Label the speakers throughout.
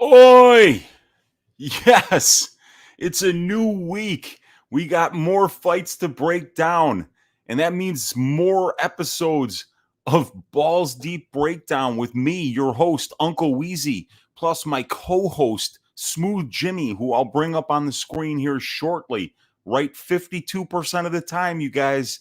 Speaker 1: Oi! Yes, it's a new week. We got more fights to break down, and that means more episodes of Balls Deep Breakdown with me, your host, Uncle Weezy, plus my co host, Smooth Jimmy, who I'll bring up on the screen here shortly. Right 52% of the time, you guys.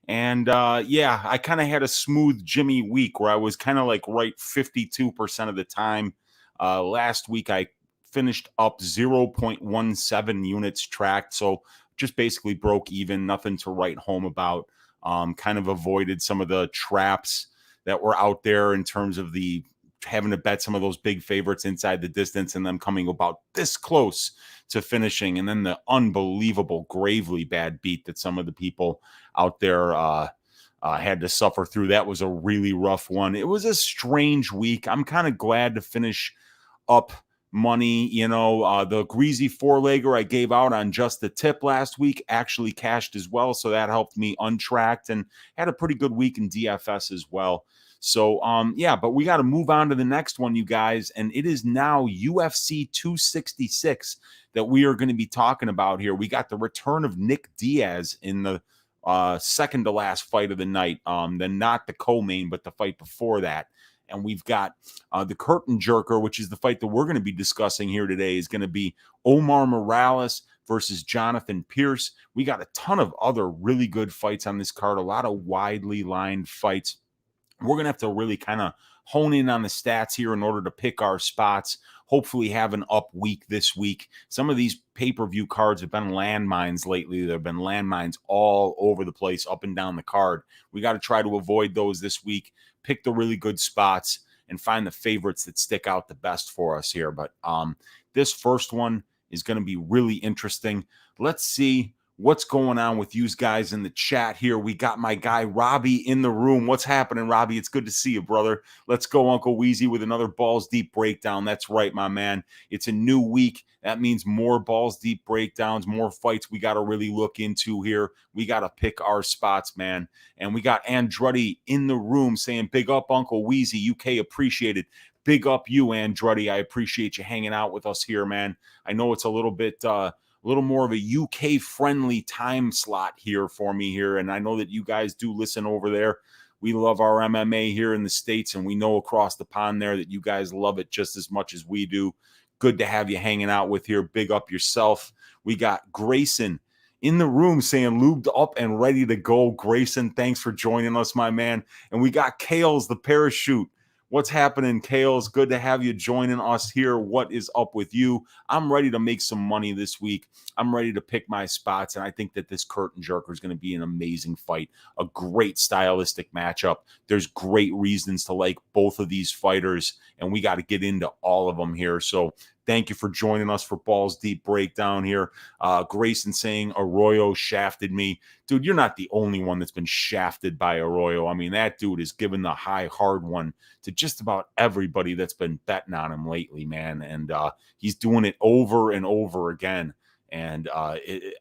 Speaker 1: And yeah, I kind of had a Smooth Jimmy week where I was kind of like right 52% of the time. Last week, I finished up 0.17 units tracked. So just basically broke even, nothing to write home about. Kind of avoided some of the traps that were out there in terms of the having to bet some of those big favorites inside the distance and them coming about this close to finishing. And then the unbelievable, gravely bad beat that some of the people out there had to suffer through. That was a really rough one. It was a strange week. I'm kind of glad to finish up money. The greasy four-legger I gave out on just the tip last week actually cashed as well. So that helped me untracked and had a pretty good week in DFS as well. So, yeah, but we got to move on to the next one, you guys. And it is now UFC 266 that we are going to be talking about here. We got the return of Nick Diaz in the second to last fight of the night. Then not the co-main, but the fight before that. And we've got the curtain jerker, which is the fight that we're going to be discussing here today, is going to be Omar Morales versus Jonathan Pearce. We got a ton of other really good fights on this card, a lot of widely lined fights. We're going to have to really kind of hone in on the stats here in order to pick our spots. Hopefully have an up week this week. Some of these pay-per-view cards have been landmines lately. There have been landmines all over the place, up and down the card. We got to try to avoid those this week, pick the really good spots, and find the favorites that stick out the best for us here. But this first one is going to be really interesting. Let's see what's going on with you guys in the chat here. We got my guy Robbie in the room. What's happening, Robbie? It's good to see you, brother. Let's go, Uncle Weezy, with another Balls Deep breakdown. That's right, my man. It's a new week. That means more Balls Deep breakdowns, more fights we got to really look into here. We got to pick our spots, man. And we got Andretti in the room saying, big up, Uncle Weezy. UK appreciated. Big up you, Andretti. I appreciate you hanging out with us here, man. I know it's a little bit a little more of a UK friendly time slot here for me here. And I know that you guys do listen over there. We love our MMA here in the States, and we know across the pond there that you guys love it just as much as we do. Good to have you hanging out with here. Big up yourself. We got Grayson in the room saying lubed up and ready to go. Grayson, thanks for joining us, my man. And we got Kales, the parachute. What's happening, Kales? Good to have you joining us here. What is up with you? I'm ready to make some money this week. I'm ready to pick my spots, and I think that this curtain jerker is going to be an amazing fight, a great stylistic matchup. There's great reasons to like both of these fighters, and we got to get into all of them here. So thank you for joining us for Balls Deep Breakdown here. Grayson saying Arroyo shafted me. Dude, you're not the only one that's been shafted by Arroyo. I mean, that dude is given the high, hard one to just about everybody that's been betting on him lately, man. And he's doing it over and over again. And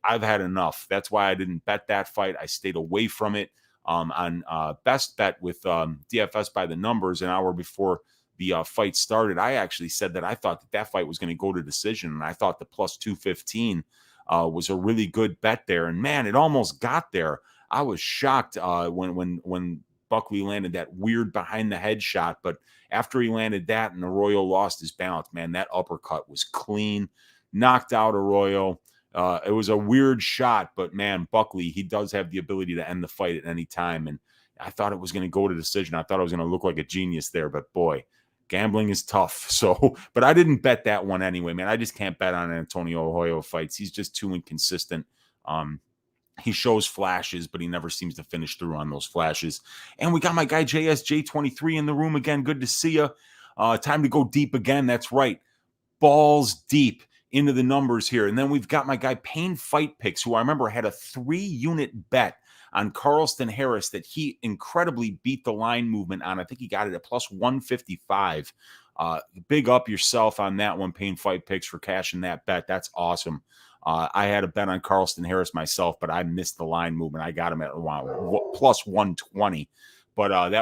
Speaker 1: I've had enough. That's why I didn't bet that fight. I stayed away from it on best bet with DFS by the numbers an hour before the fight started. I actually said that I thought that fight was going to go to decision, and I thought the plus 215 was a really good bet there. And man, it almost got there. I was shocked when Buckley landed that weird behind the head shot, but after he landed that and Arroyo lost his balance, man, that uppercut was clean, knocked out Arroyo. It was a weird shot, but man, Buckley, he does have the ability to end the fight at any time. And I thought it was going to go to decision. I thought I was going to look like a genius there, but boy, gambling is tough. So, but I didn't bet that one anyway, man. I just can't bet on Antonio Arroyo fights. He's just too inconsistent. He shows flashes, but he never seems to finish through on those flashes. And we got my guy JSJ23 in the room again. Good to see you. Time to go deep again. That's right. Balls deep into the numbers here. And then we've got my guy Payne Fight Picks, who I remember had a 3-unit bet on Carlston Harris that he incredibly beat the line movement on. I think he got it at plus 155. Big up yourself on that one, Payne Fight Picks, for cashing that bet. That's awesome. I had a bet on Carlston Harris myself, but I missed the line movement. I got him at plus 120. But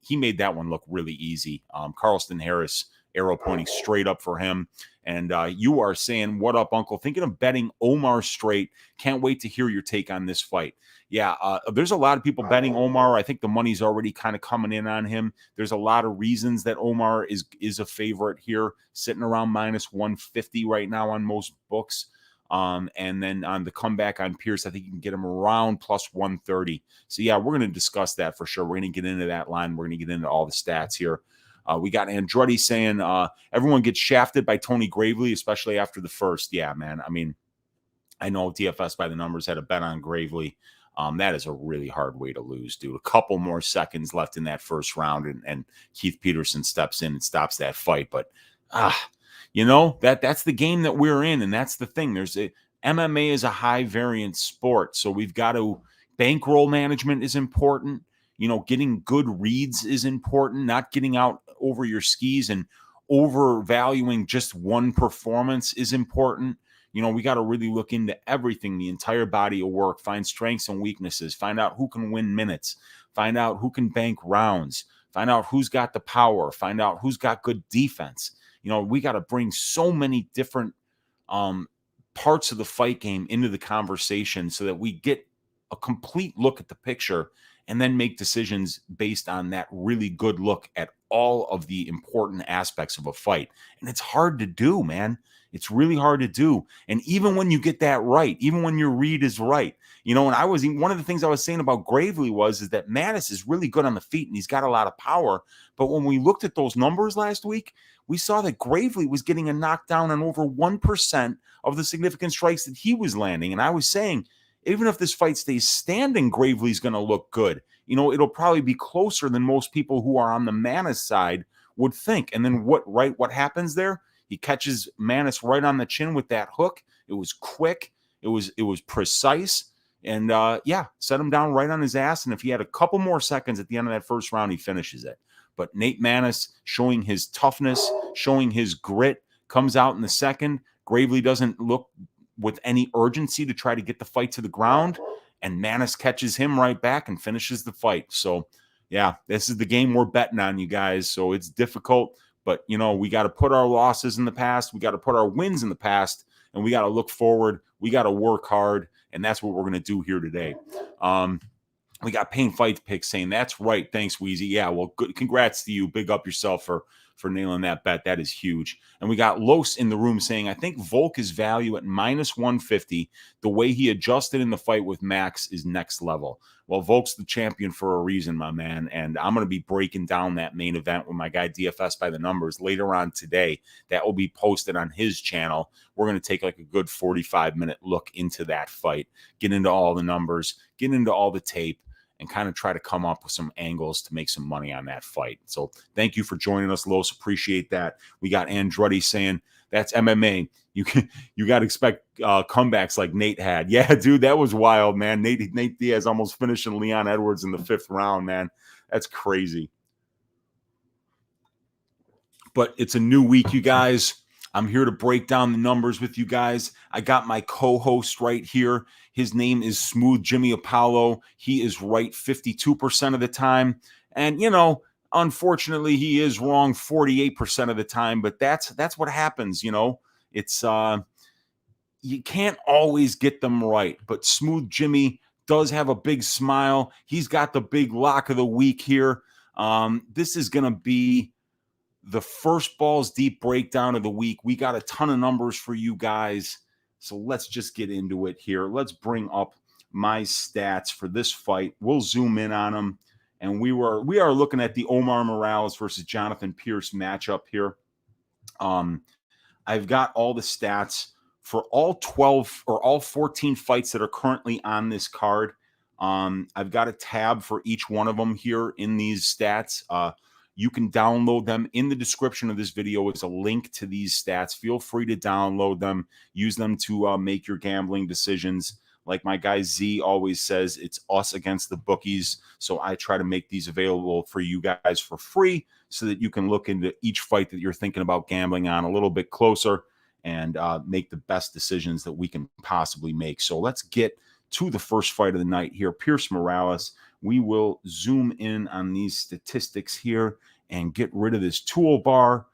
Speaker 1: he made that one look really easy. Carlston Harris arrow pointing straight up for him. And you are saying, what up, Uncle? Thinking of betting Omar straight. Can't wait to hear your take on this fight. Yeah, there's a lot of people betting Omar. I think the money's already kind of coming in on him. There's a lot of reasons that Omar is a favorite here, sitting around minus 150 right now on most books. And then on the comeback on Pearce, I think you can get him around plus 130. So yeah, we're going to discuss that for sure. We're going to get into that line. We're going to get into all the stats here. We got Andretti saying everyone gets shafted by Tony Gravely, especially after the first. Yeah, man. I mean, I know DFS by the numbers had a bet on Gravely. That is a really hard way to lose, dude. A couple more seconds left in that first round, and Keith Peterson steps in and stops that fight. But that's the game that we're in, and that's the thing. MMA is a high variance sport, so we've got to bankroll management is important. Getting good reads is important, not getting out over your skis and overvaluing just one performance is important. We got to really look into everything, the entire body of work, find strengths and weaknesses, find out who can win minutes, find out who can bank rounds, find out who's got the power, find out who's got good defense. We got to bring so many different parts of the fight game into the conversation so that we get a complete look at the picture and then make decisions based on that really good look at all of the important aspects of a fight. And it's hard to do, man. It's really hard to do. And even when you get that right, even when your read is right, and one of the things I was saying about Gravely is that Mattis is really good on the feet and he's got a lot of power. But when we looked at those numbers last week, we saw that Gravely was getting a knockdown on over 1% of the significant strikes that he was landing. And I was saying, even if this fight stays standing, Gravely's going to look good. It'll probably be closer than most people who are on the Mattis side would think. And then what happens there? He catches Mattis right on the chin with that hook. It was quick. It was precise. And set him down right on his ass. And if he had a couple more seconds at the end of that first round, he finishes it. But Nate Mattis showing his toughness, showing his grit, comes out in the second. Gravely doesn't look with any urgency to try to get the fight to the ground. And Mattis catches him right back and finishes the fight. So, yeah, this is the game we're betting on, you guys. So it's difficult. But, we got to put our losses in the past. We got to put our wins in the past. And we got to look forward. We got to work hard. And that's what we're going to do here today. We got Pain Fight Picks saying, that's right. Thanks, Weezy. Yeah, well, good. Congrats to you. Big up yourself for nailing that bet. That is huge. And we got Los in the room saying, I think Volk is value at minus 150. The way he adjusted in the fight with Max is next level. Well, Volk's the champion for a reason, my man. And I'm going to be breaking down that main event with my guy DFS by the numbers later on today. That will be posted on his channel. We're going to take like a good 45-minute look into that fight, get into all the numbers, get into all the tape, and kind of try to come up with some angles to make some money on that fight. So thank you for joining us, Los. Appreciate that. We got Andretti saying, that's MMA. You got to expect comebacks like Nate had. Yeah, dude, that was wild, man. Nate Diaz almost finishing Leon Edwards in the 5th round, man. That's crazy. But it's a new week, you guys. I'm here to break down the numbers with you guys. I got my co-host right here. His name is Smooth Jimmy Apollo. He is right 52% of the time. And, unfortunately, he is wrong 48% of the time. But that's what happens, It's you can't always get them right. But Smooth Jimmy does have a big smile. He's got the big lock of the week here. This is going to be the first Balls Deep breakdown of the week. We got a ton of numbers for you guys. So let's just get into it here. Let's bring up my stats for this fight. We'll zoom in on them. And we are looking at the Omar Morales versus Jonathan Pearce matchup here. I've got all the stats for all 12 or all 14 fights that are currently on this card. I've got a tab for each one of them here in these stats. You can download them. In the description of this video is a link to these stats. Feel free to download them. Use them to make your gambling decisions. Like my guy Z always says, it's us against the bookies. So I try to make these available for you guys for free so that you can look into each fight that you're thinking about gambling on a little bit closer and make the best decisions that we can possibly make. So let's get to the first fight of the night here. Pearce Morales. We will zoom in on these statistics here and get rid of this toolbar.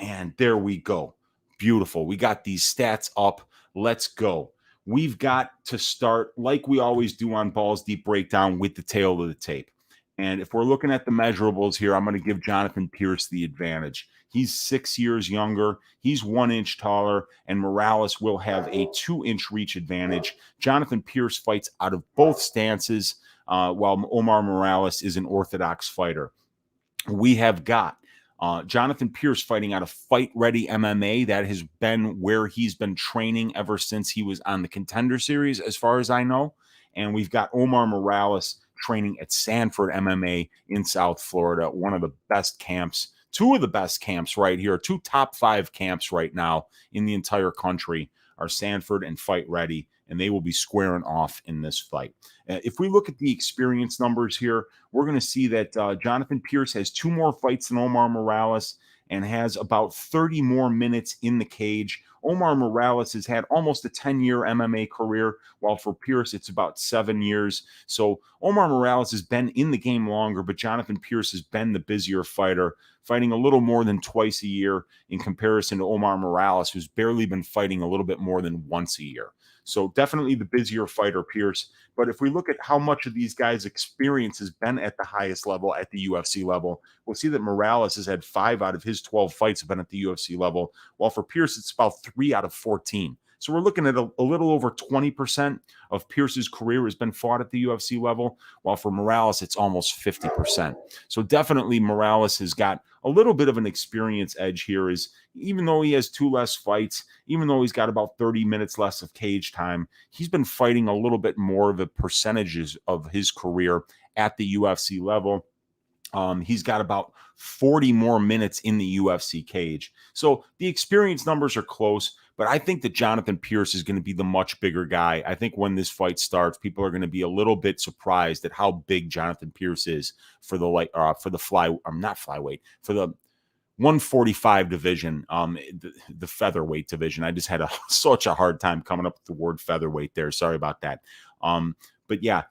Speaker 1: And there we go. Beautiful. We got these stats up. Let's go. We've got to start, like we always do on Balls Deep Breakdown, with the tail of the tape. And if we're looking at the measurables here, I'm going to give Jonathan Pearce the advantage. He's 6 years younger. He's 1 inch taller, and Morales will have a 2-inch reach advantage. Jonathan Pearce fights out of both stances, while Omar Morales is an orthodox fighter. We have got Jonathan Pearce fighting out of Fight Ready MMA. That has been where he's been training ever since he was on the Contender Series, as far as I know. And we've got Omar Morales training at Sanford MMA in South Florida, one of the best camps, two of the best camps right here, 2 top 5 camps right now in the entire country are Sanford and Fight Ready, and they will be squaring off in this fight. If we look at the experience numbers here, we're going to see that Jonathan Pearce has 2 more fights than Omar Morales and has about 30 more minutes in the cage. Omar Morales has had almost a 10-year MMA career, while for Pearce, it's about 7 years. So Omar Morales has been in the game longer, but Jonathan Pearce has been the busier fighter, fighting a little more than twice a year in comparison to Omar Morales, who's barely been fighting a little bit more than once a year. So definitely the busier fighter, Pearce. But if we look at how much of these guys' experience has been at the highest level, at the UFC level, we'll see that Morales has had 5 out of his 12 fights have been at the UFC level, while for Pearce, it's about 3 out of 14. So we're looking at a little over 20% of Pearce's career has been fought at the UFC level, while for Morales, it's almost 50%. So definitely Morales has got a little bit of an experience edge here, is even though he has 2 less fights, even though he's got about 30 minutes less of cage time, he's been fighting a little bit more of the percentages of his career at the UFC level. He's got about 40 more minutes in the UFC cage. So the experience numbers are close, but I think that Jonathan Pearce is going to be the much bigger guy. I think when this fight starts, people are going to be a little bit surprised at how big Jonathan Pearce is for the not flyweight, for the 145 division, the featherweight division. I just had such a hard time coming up with the word featherweight there. Sorry about that. But yeah,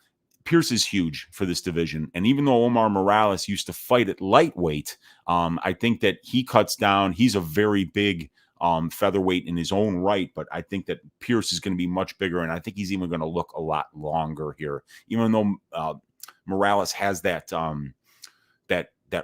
Speaker 1: Pearce is huge for this division. And even though Omar Morales used to fight at lightweight, I think that he cuts down. He's a very big featherweight in his own right, but I think that Pearce is going to be much bigger, and I think he's even going to look a lot longer here. Even though Morales has that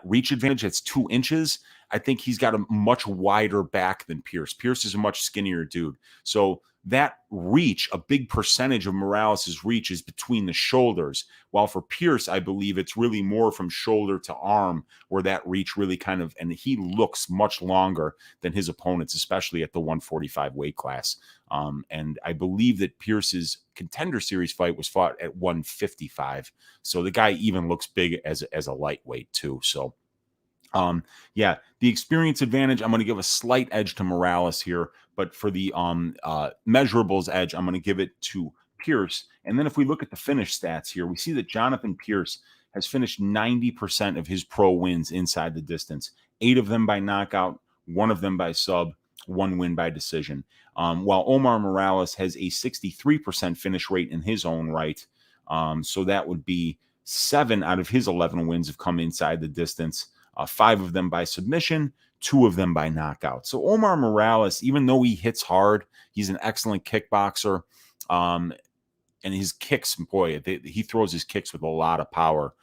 Speaker 1: reach advantage, that's 2 inches, I think he's got a much wider back than Pearce. Pearce is a much skinnier dude. So that reach, a big percentage of Morales' reach is between the shoulders. While for Pearce, I believe it's really more from shoulder to arm where that reach really kind of, and he looks much longer than his opponents, especially at the 145 weight class. And I believe that Pearce's Contender Series fight was fought at 155. So the guy even looks big as a lightweight too. So yeah, the experience advantage, I'm going to give a slight edge to Morales here, but for the measurables edge, I'm going to give it to Pearce. And then if we look at the finish stats here, we see that Jonathan Pearce has finished 90% of his pro wins inside the distance, 8 of them by knockout, 1 of them by sub, 1 win by decision. While Omar Morales has a 63% finish rate in his own right. So that would be 7 out of his 11 wins have come inside the distance. 5 of them by submission, 2 of them by knockout. So Omar Morales, even though he hits hard, he's an excellent kickboxer. And his kicks, boy, he throws his kicks with a lot of power.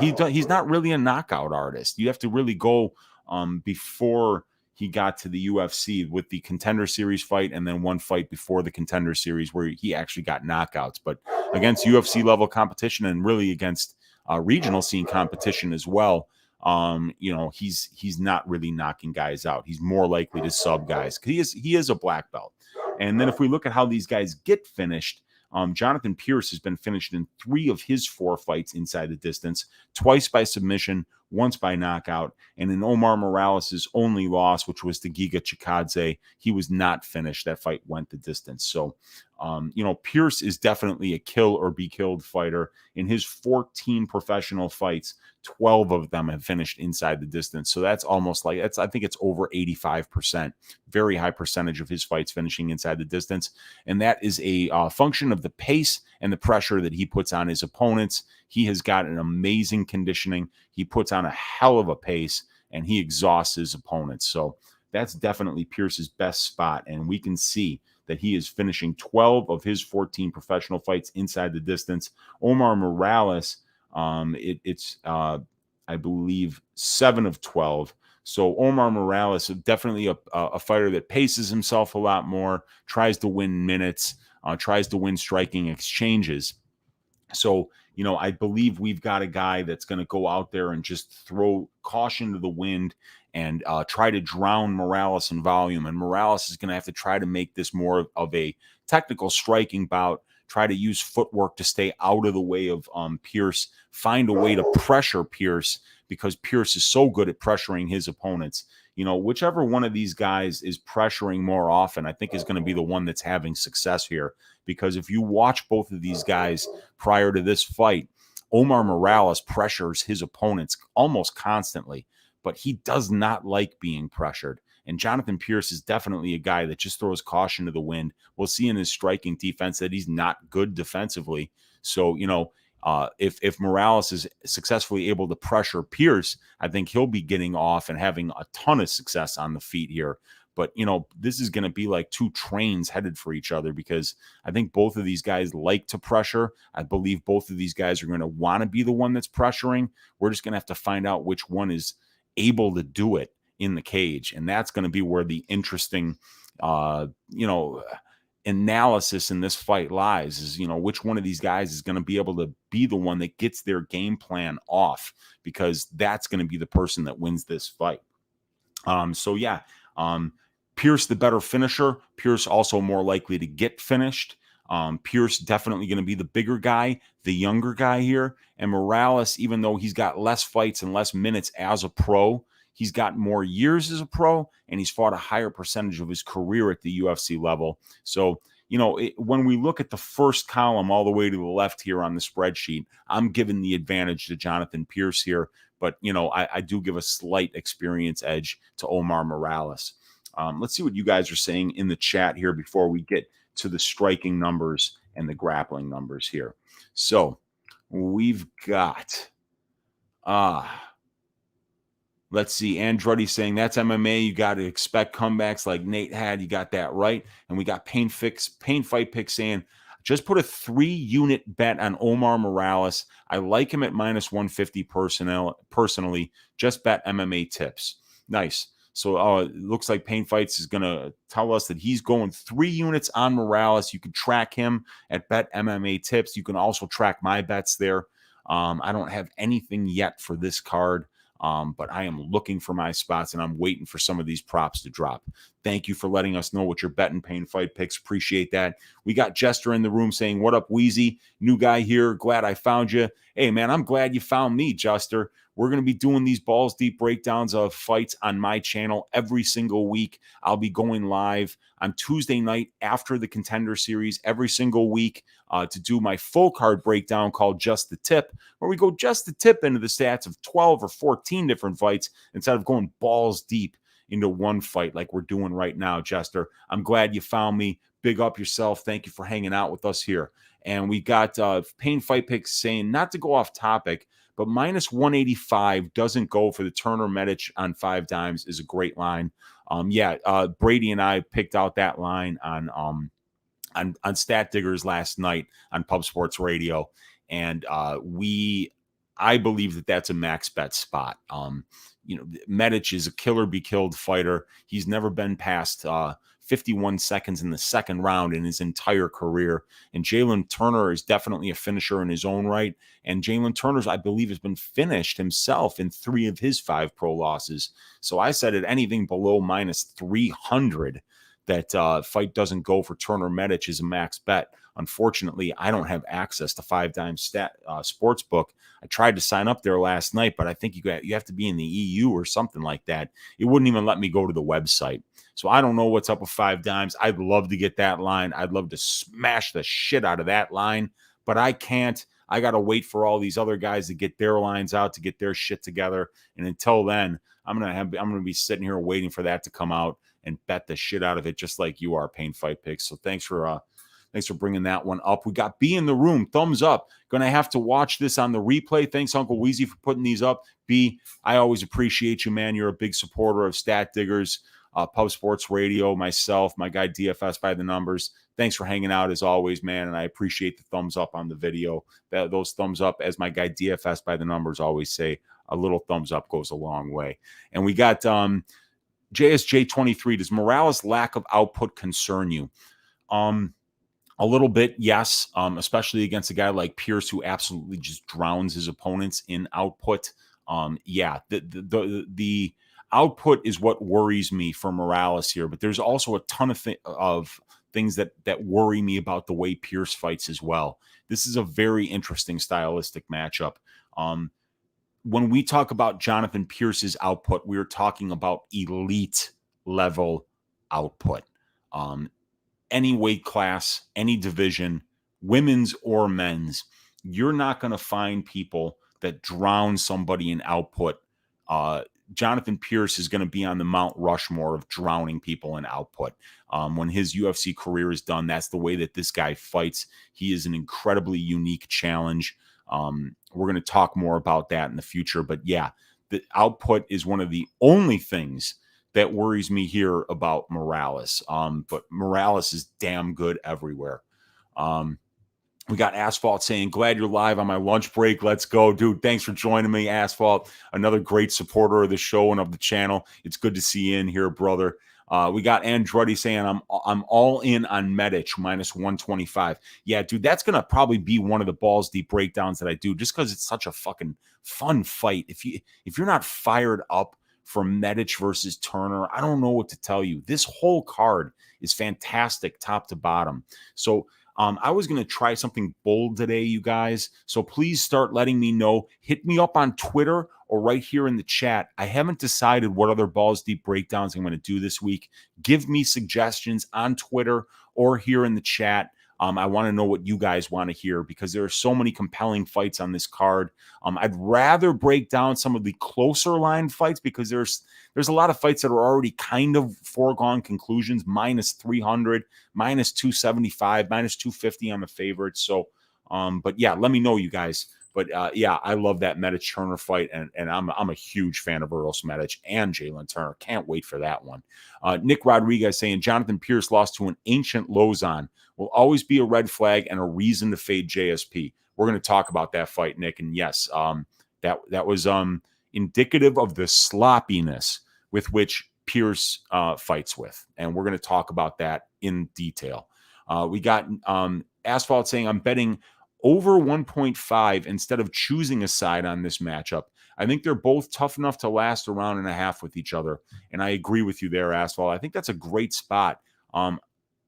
Speaker 1: He's not really a knockout artist. You have to really go before he got to the UFC with the Contender Series fight, and then 1 fight before the Contender Series where he actually got knockouts. But against UFC level competition, and really against regional scene competition as well, he's not really knocking guys out. He's more likely to sub guys. He is a black belt. And then if we look at how these guys get finished, Jonathan Pearce has been finished in 3 of his 4 fights inside the distance, twice by submission, once by knockout. And in Omar Morales' only loss, which was to Giga Chikadze, he was not finished. That fight went the distance. So, Pearce is definitely a kill or be killed fighter. In his 14 professional fights, 12 of them have finished inside the distance. So that's almost like, I think it's over 85%, very high percentage of his fights finishing inside the distance. And that is a function of the pace and the pressure that he puts on his opponents. He has got an amazing conditioning. He puts on a hell of a pace, and he exhausts his opponents. So that's definitely Pearce's best spot. And we can see that he is finishing 12 of his 14 professional fights inside the distance. Omar Morales, I believe, 7 of 12. So Omar Morales is definitely a fighter that paces himself a lot more, tries to win minutes, tries to win striking exchanges. So, I believe we've got a guy that's going to go out there and just throw caution to the wind and try to drown Morales in volume. And Morales is going to have to try to make this more of a technical striking bout, try to use footwork to stay out of the way of Pearce, find a way to pressure Pearce because Pearce is so good at pressuring his opponents. Whichever one of these guys is pressuring more often, I think is going to be the one that's having success here. Because if you watch both of these guys prior to this fight, Omar Morales pressures his opponents almost constantly, but he does not like being pressured. And Jonathan Pearce is definitely a guy that just throws caution to the wind. We'll see in his striking defense that he's not good defensively. So, if Morales is successfully able to pressure Pearce, I think he'll be getting off and having a ton of success on the feet here. But, this is going to be like two trains headed for each other because I think both of these guys like to pressure. I believe both of these guys are going to want to be the one that's pressuring. We're just going to have to find out which one is able to do it in the cage. And that's going to be where the interesting, analysis in this fight lies is, which one of these guys is going to be able to be the one that gets their game plan off, because that's going to be the person that wins this fight. Pearce, the better finisher. Pearce also more likely to get finished. Pearce definitely going to be the bigger guy, the younger guy here. And Morales, even though he's got less fights and less minutes as a pro, he's got more years as a pro, and he's fought a higher percentage of his career at the UFC level. So, when we look at the first column all the way to the left here on the spreadsheet, I'm giving the advantage to Jonathan Pearce here. But, I do give a slight experience edge to Omar Morales. Let's see what you guys are saying in the chat here before we get to the striking numbers and the grappling numbers here. So we've got, let's see, Andretti saying that's MMA. You got to expect comebacks like Nate had. You got that right. And we got Pain Fight Pick saying, just put a 3-unit bet on Omar Morales. I like him at -150 personally. Just bet MMA tips. Nice. So it looks like Pain Fights is going to tell us that he's going 3 units on Morales. You can track him at Bet MMA Tips. You can also track my bets there. I don't have anything yet for this card, but I am looking for my spots, and I'm waiting for some of these props to drop. Thank you for letting us know what you're betting, Pain Fight Picks. Appreciate that. We got Jester in the room saying, what up, Weezy? New guy here. Glad I found you. Hey, man, I'm glad you found me, Jester. We're going to be doing these balls deep breakdowns of fights on my channel every single week. I'll be going live on Tuesday night after the Contender Series every single week to do my full card breakdown called Just the Tip, where we go just the tip into the stats of 12 or 14 different fights instead of going balls deep into one fight like we're doing right now, Jester. I'm glad you found me. Big up yourself. Thank you for hanging out with us here. And we got Pain Fight Picks saying, not to go off topic, but -185 doesn't go for the Turner Medic on 5 dimes is a great line. Brady and I picked out that line on Stat Diggers last night on Pub Sports Radio, and I believe that that's a max bet spot. Medic is a killer be killed fighter. He's never been past 51 seconds in the second round in his entire career. And Jalen Turner is definitely a finisher in his own right. And Jalen Turner's, I believe, has been finished himself in 3 of his 5 pro losses. So I said at anything below -300 that fight doesn't go for Turner Medic is a max bet. Unfortunately, I don't have access to 5 Dime sports book. I tried to sign up there last night, but I think you have to be in the EU or something like that. It wouldn't even let me go to the website. So I don't know what's up with 5 dimes. I'd love to get that line. I'd love to smash the shit out of that line, but I can't. I got to wait for all these other guys to get their lines out, to get their shit together. And until then, I'm going to be sitting here waiting for that to come out and bet the shit out of it, just like you are, Pain Fight Picks. So thanks for Thanks for bringing that one up. We got B in the room. Thumbs up. Going to have to watch this on the replay. Thanks, Uncle Weezy, for putting these up. B, I always appreciate you, man. You're a big supporter of Stat Diggers, Pub Sports Radio, myself, my guy DFS by the numbers. Thanks for hanging out as always, man. And I appreciate the thumbs up on the video. Those thumbs up, as my guy DFS by the numbers always say, a little thumbs up goes a long way. And we got JSJ23. Does Morales' lack of output concern you? A little bit, yes, especially against a guy like Pearce, who absolutely just drowns his opponents in output. Yeah, the output is what worries me for Morales here, but there's also a ton of things that worry me about the way Pearce fights as well. This is a very interesting stylistic matchup. When we talk about Jonathan Pearce's output, we're talking about elite level output. Any weight class, any division, women's or men's, you're not going to find people that drown somebody in output. Jonathan Pearce is going to be on the Mount Rushmore of drowning people in output. When his UFC career is done, that's the way that this guy fights. He is an incredibly unique challenge. We're going to talk more about that in the future. But yeah, the output is one of the only things that worries me here about Morales. But Morales is damn good everywhere. We got Asphalt saying, glad you're live on my lunch break. Let's go, dude. Thanks for joining me, Asphalt. Another great supporter of the show and of the channel. It's good to see you in here, brother. We got Andretti saying, I'm all in on Medic minus 125. Yeah, dude, that's going to probably be one of the balls deep breakdowns that I do just because it's such a fucking fun fight. If you're not fired up for Medic versus Turner, I don't know what to tell you. This whole card is fantastic top to bottom. So I was going to try something bold today, you guys. So please start letting me know. Hit me up on Twitter or right here in the chat. I haven't decided what other balls deep breakdowns I'm going to do this week. Give me suggestions on Twitter or here in the chat. I want to know what you guys want to hear because there are so many compelling fights on this card. I'd rather break down some of the closer line fights because there's a lot of fights that are already kind of foregone conclusions, minus 300, minus 275, minus 250 on the favorites. So, but yeah, let me know, you guys. But yeah, I love that Medic Turner fight, and I'm a huge fan of Earl Medic and Jalen Turner. Can't wait for that one. Nick Rodriguez saying Jonathan Pearce lost to an ancient Lozon. Will always be a red flag and a reason to fade JSP. We're going to talk about that fight, Nick. And yes, that was indicative of the sloppiness with which Pearce fights with. And we're going to talk about that in detail. We got Asphalt saying, I'm betting over 1.5 instead of choosing a side on this matchup. I think they're both tough enough to last a round and a half with each other. And I agree with you there, Asphalt. I think that's a great spot.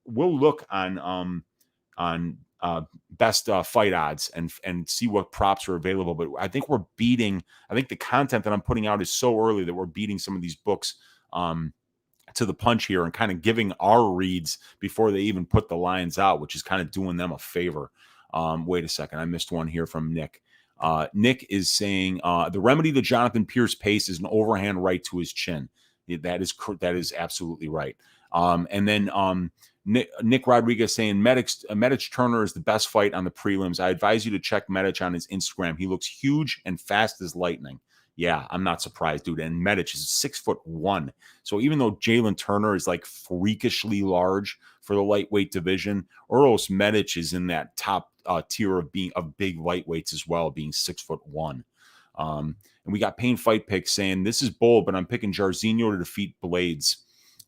Speaker 1: We'll look on best fight odds and see what props are available. But I think I think the content that I'm putting out is so early that we're beating some of these books to the punch here and kind of giving our reads before they even put the lines out, which is kind of doing them a favor. Wait a second. I missed one here from Nick. Nick is saying the remedy to Jonathan Pearce pace is an overhand right to his chin. That is absolutely right. And then Nick Rodriguez saying Medic Turner is the best fight on the prelims. I advise you to check Medic on his Instagram. He looks huge and fast as lightning. Yeah, I'm not surprised, dude. And Medic is 6'1". So even though Jalen Turner is like freakishly large for the lightweight division, Earl Medic is in that top tier of big lightweights as well, being 6'1". And we got Pain Fight Picks saying this is bold, but I'm picking Jairzinho to defeat Blades.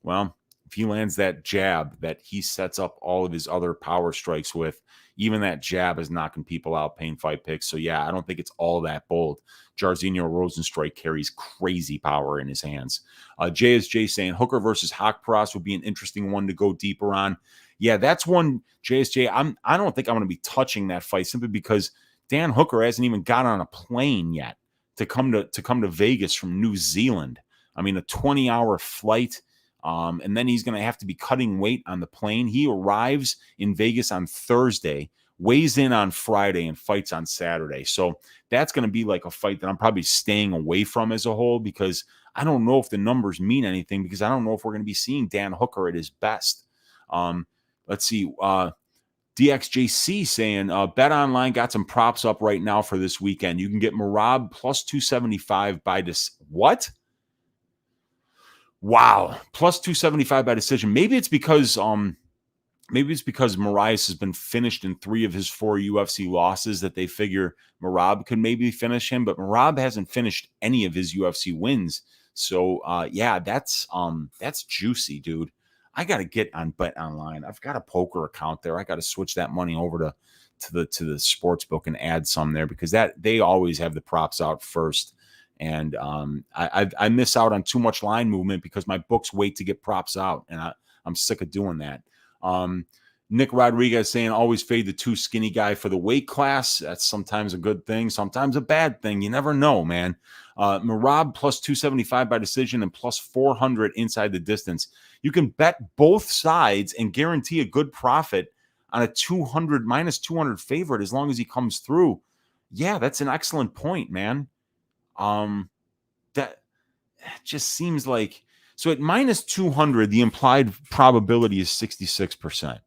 Speaker 1: Well, if he lands that jab that he sets up all of his other power strikes with, even that jab is knocking people out. Pain Fight Picks. So yeah, I don't think it's all that bold. Jairzinho Rosenstrike carries crazy power in his hands. JSJ saying Hooker versus Haqparast would be an interesting one to go deeper on. Yeah, that's one, JSJ. I don't think I'm going to be touching that fight simply because Dan Hooker hasn't even got on a plane yet to come to Vegas from New Zealand. I mean, a 20-hour flight. And then he's going to have to be cutting weight on the plane. He arrives in Vegas on Thursday, weighs in on Friday, and fights on Saturday. So that's going to be like a fight that I'm probably staying away from as a whole because I don't know if the numbers mean anything because I don't know if we're going to be seeing Dan Hooker at his best. Let's see. DXJC saying, Bet Online got some props up right now for this weekend. You can get Merab plus 275 by what? Wow, plus 275 by decision. Maybe it's because Moraes has been finished in 3 of his 4 UFC losses that they figure Merab could maybe finish him, but Merab hasn't finished any of his UFC wins. So yeah, that's juicy, dude. I got to get on Bet Online. I've got a poker account there. I got to switch that money over to the sports book and add some there because that they always have the props out first. And I miss out on too much line movement because my books wait to get props out, and I'm sick of doing that. Nick Rodriguez saying always fade the too skinny guy for the weight class. That's sometimes a good thing, sometimes a bad thing. You never know, man. Merab plus 275 by decision and plus 400 inside the distance. You can bet both sides and guarantee a good profit on a 200 minus 200 favorite as long as he comes through. Yeah, that's an excellent point, man. That just seems like so at minus 200, the implied probability is 66%.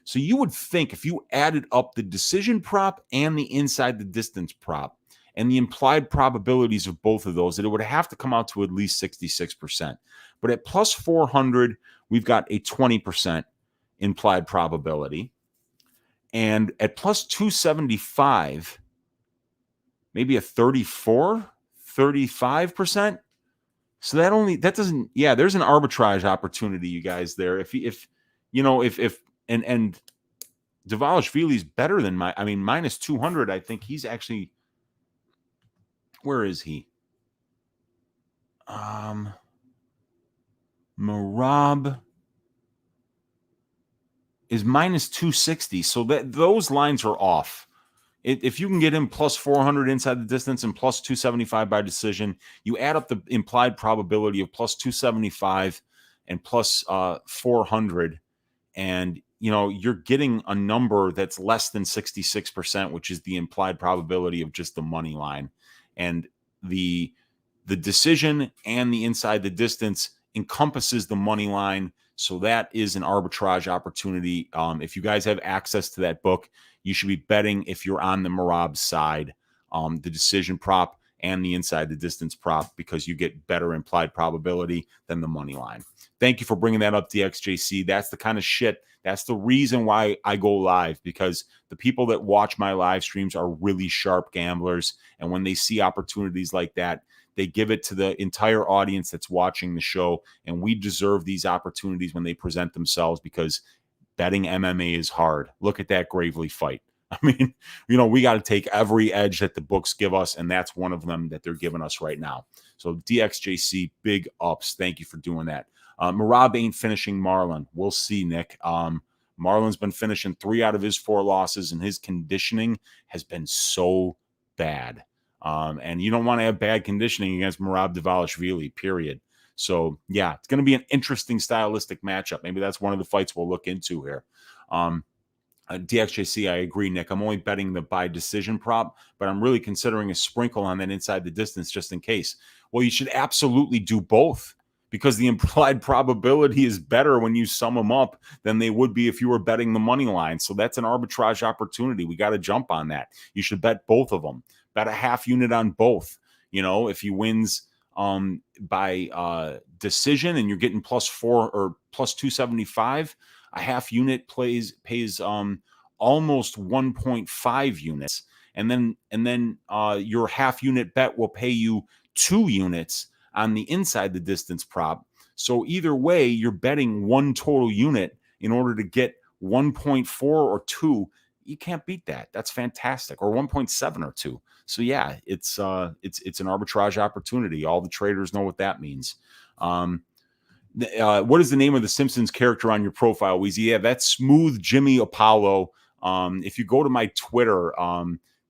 Speaker 1: So you would think if you added up the decision prop and the inside the distance prop and the implied probabilities of both of those, that it would have to come out to at least 66%. But at plus 400, we've got a 20% implied probability. And at plus 275, maybe a 35%. So that doesn't, yeah, there's an arbitrage opportunity, you guys, there. If and Dvalishvili's better than minus 200. I think he's actually, where is he? Merab is minus 260. So those lines are off. If you can get him plus 400 inside the distance and plus 275 by decision, you add up the implied probability of plus 275 and plus 400, and you're getting a number that's less than 66%, which is the implied probability of just the money line. And the decision and the inside the distance encompasses the money line. So that is an arbitrage opportunity. If you guys have access to that book, you should be betting if you're on the Merab side, the decision prop and the inside the distance prop, because you get better implied probability than the money line. Thank you for bringing that up, DXJC. That's the kind of shit. That's the reason why I go live, because the people that watch my live streams are really sharp gamblers. And when they see opportunities like that, they give it to the entire audience that's watching the show. And we deserve these opportunities when they present themselves, because betting MMA is hard. Look at that Gravely fight. I mean, we got to take every edge that the books give us, and that's one of them that they're giving us right now. So DXJC, big ups. Thank you for doing that. Merab ain't finishing Marlon. We'll see, Nick. Marlon's been finishing 3 out of his 4 losses, and his conditioning has been so bad. And you don't want to have bad conditioning against Merab Dvalishvili, period. So, yeah, it's going to be an interesting stylistic matchup. Maybe that's one of the fights we'll look into here. DXJC, I agree, Nick. I'm only betting the by decision prop, but I'm really considering a sprinkle on that inside the distance just in case. Well, you should absolutely do both, because the implied probability is better when you sum them up than they would be if you were betting the money line. So that's an arbitrage opportunity. We got to jump on that. You should bet both of them. Bet a half unit on both. If he wins by decision and you're getting plus 4 or plus 275, a half unit pays almost 1.5 units, and then your half unit bet will pay you 2 units on the inside the distance prop. So either way, you're betting 1 total unit in order to get 1.4 or 2. You can't beat that. That's fantastic. Or 1.7 or 2. So yeah, it's an arbitrage opportunity. All the traders know what that means. What is the name of the Simpsons character on your profile, Weezy? Yeah, that's Smooth Jimmy Apollo. If you go to my Twitter,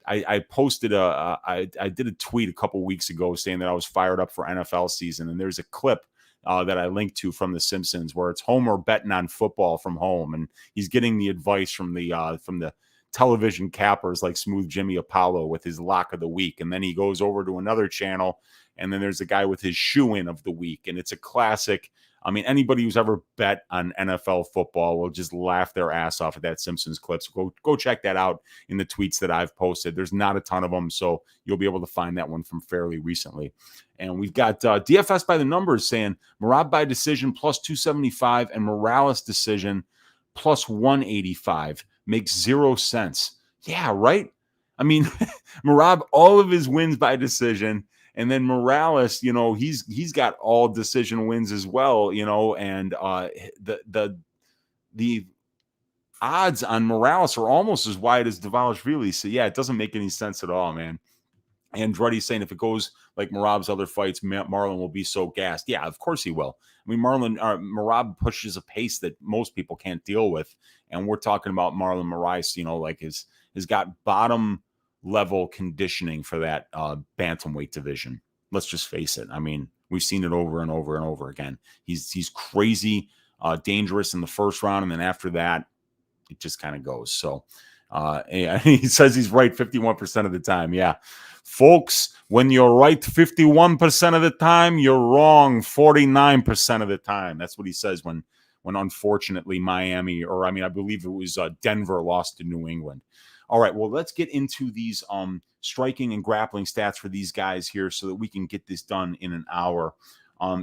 Speaker 1: I posted I did a tweet a couple weeks ago saying that I was fired up for NFL season, and there's a clip that I linked to from The Simpsons where it's Homer betting on football from home, and he's getting the advice from the television cappers like Smooth Jimmy Apollo with his lock of the week, and then he goes over to another channel, and then there's a guy with his shoe in of the week, and it's a classic I mean, anybody who's ever bet on NFL football will just laugh their ass off at that Simpsons clip. So go check that out in the tweets that I've posted. There's not a ton of them, so you'll be able to find that one from fairly recently. And we've got DFS by the numbers saying Merab by decision plus 275 and Morales decision plus 185. Makes 0 sense. Yeah, right? I mean, Merab, all of his wins by decision. And then Morales, he's got all decision wins as well, and the odds on Morales are almost as wide as Dvalishvili. So yeah, it doesn't make any sense at all, man. Andretti's saying if it goes like Merab's other fights, Marlon will be so gassed. Yeah, of course he will. I mean, Merab pushes a pace that most people can't deal with, and we're talking about Marlon Moraes, has got bottom level conditioning for that bantamweight division. Let's just face it. I mean, we've seen it over and over and over again. He's crazy, dangerous in the first round, and then after that, it just kind of goes. So he says he's right 51% of the time. Yeah. Folks, when you're right 51% of the time, you're wrong 49% of the time. That's what he says when unfortunately Miami, or I believe it was Denver, lost to New England. All right, well, let's get into these striking and grappling stats for these guys here so that we can get this done in an hour.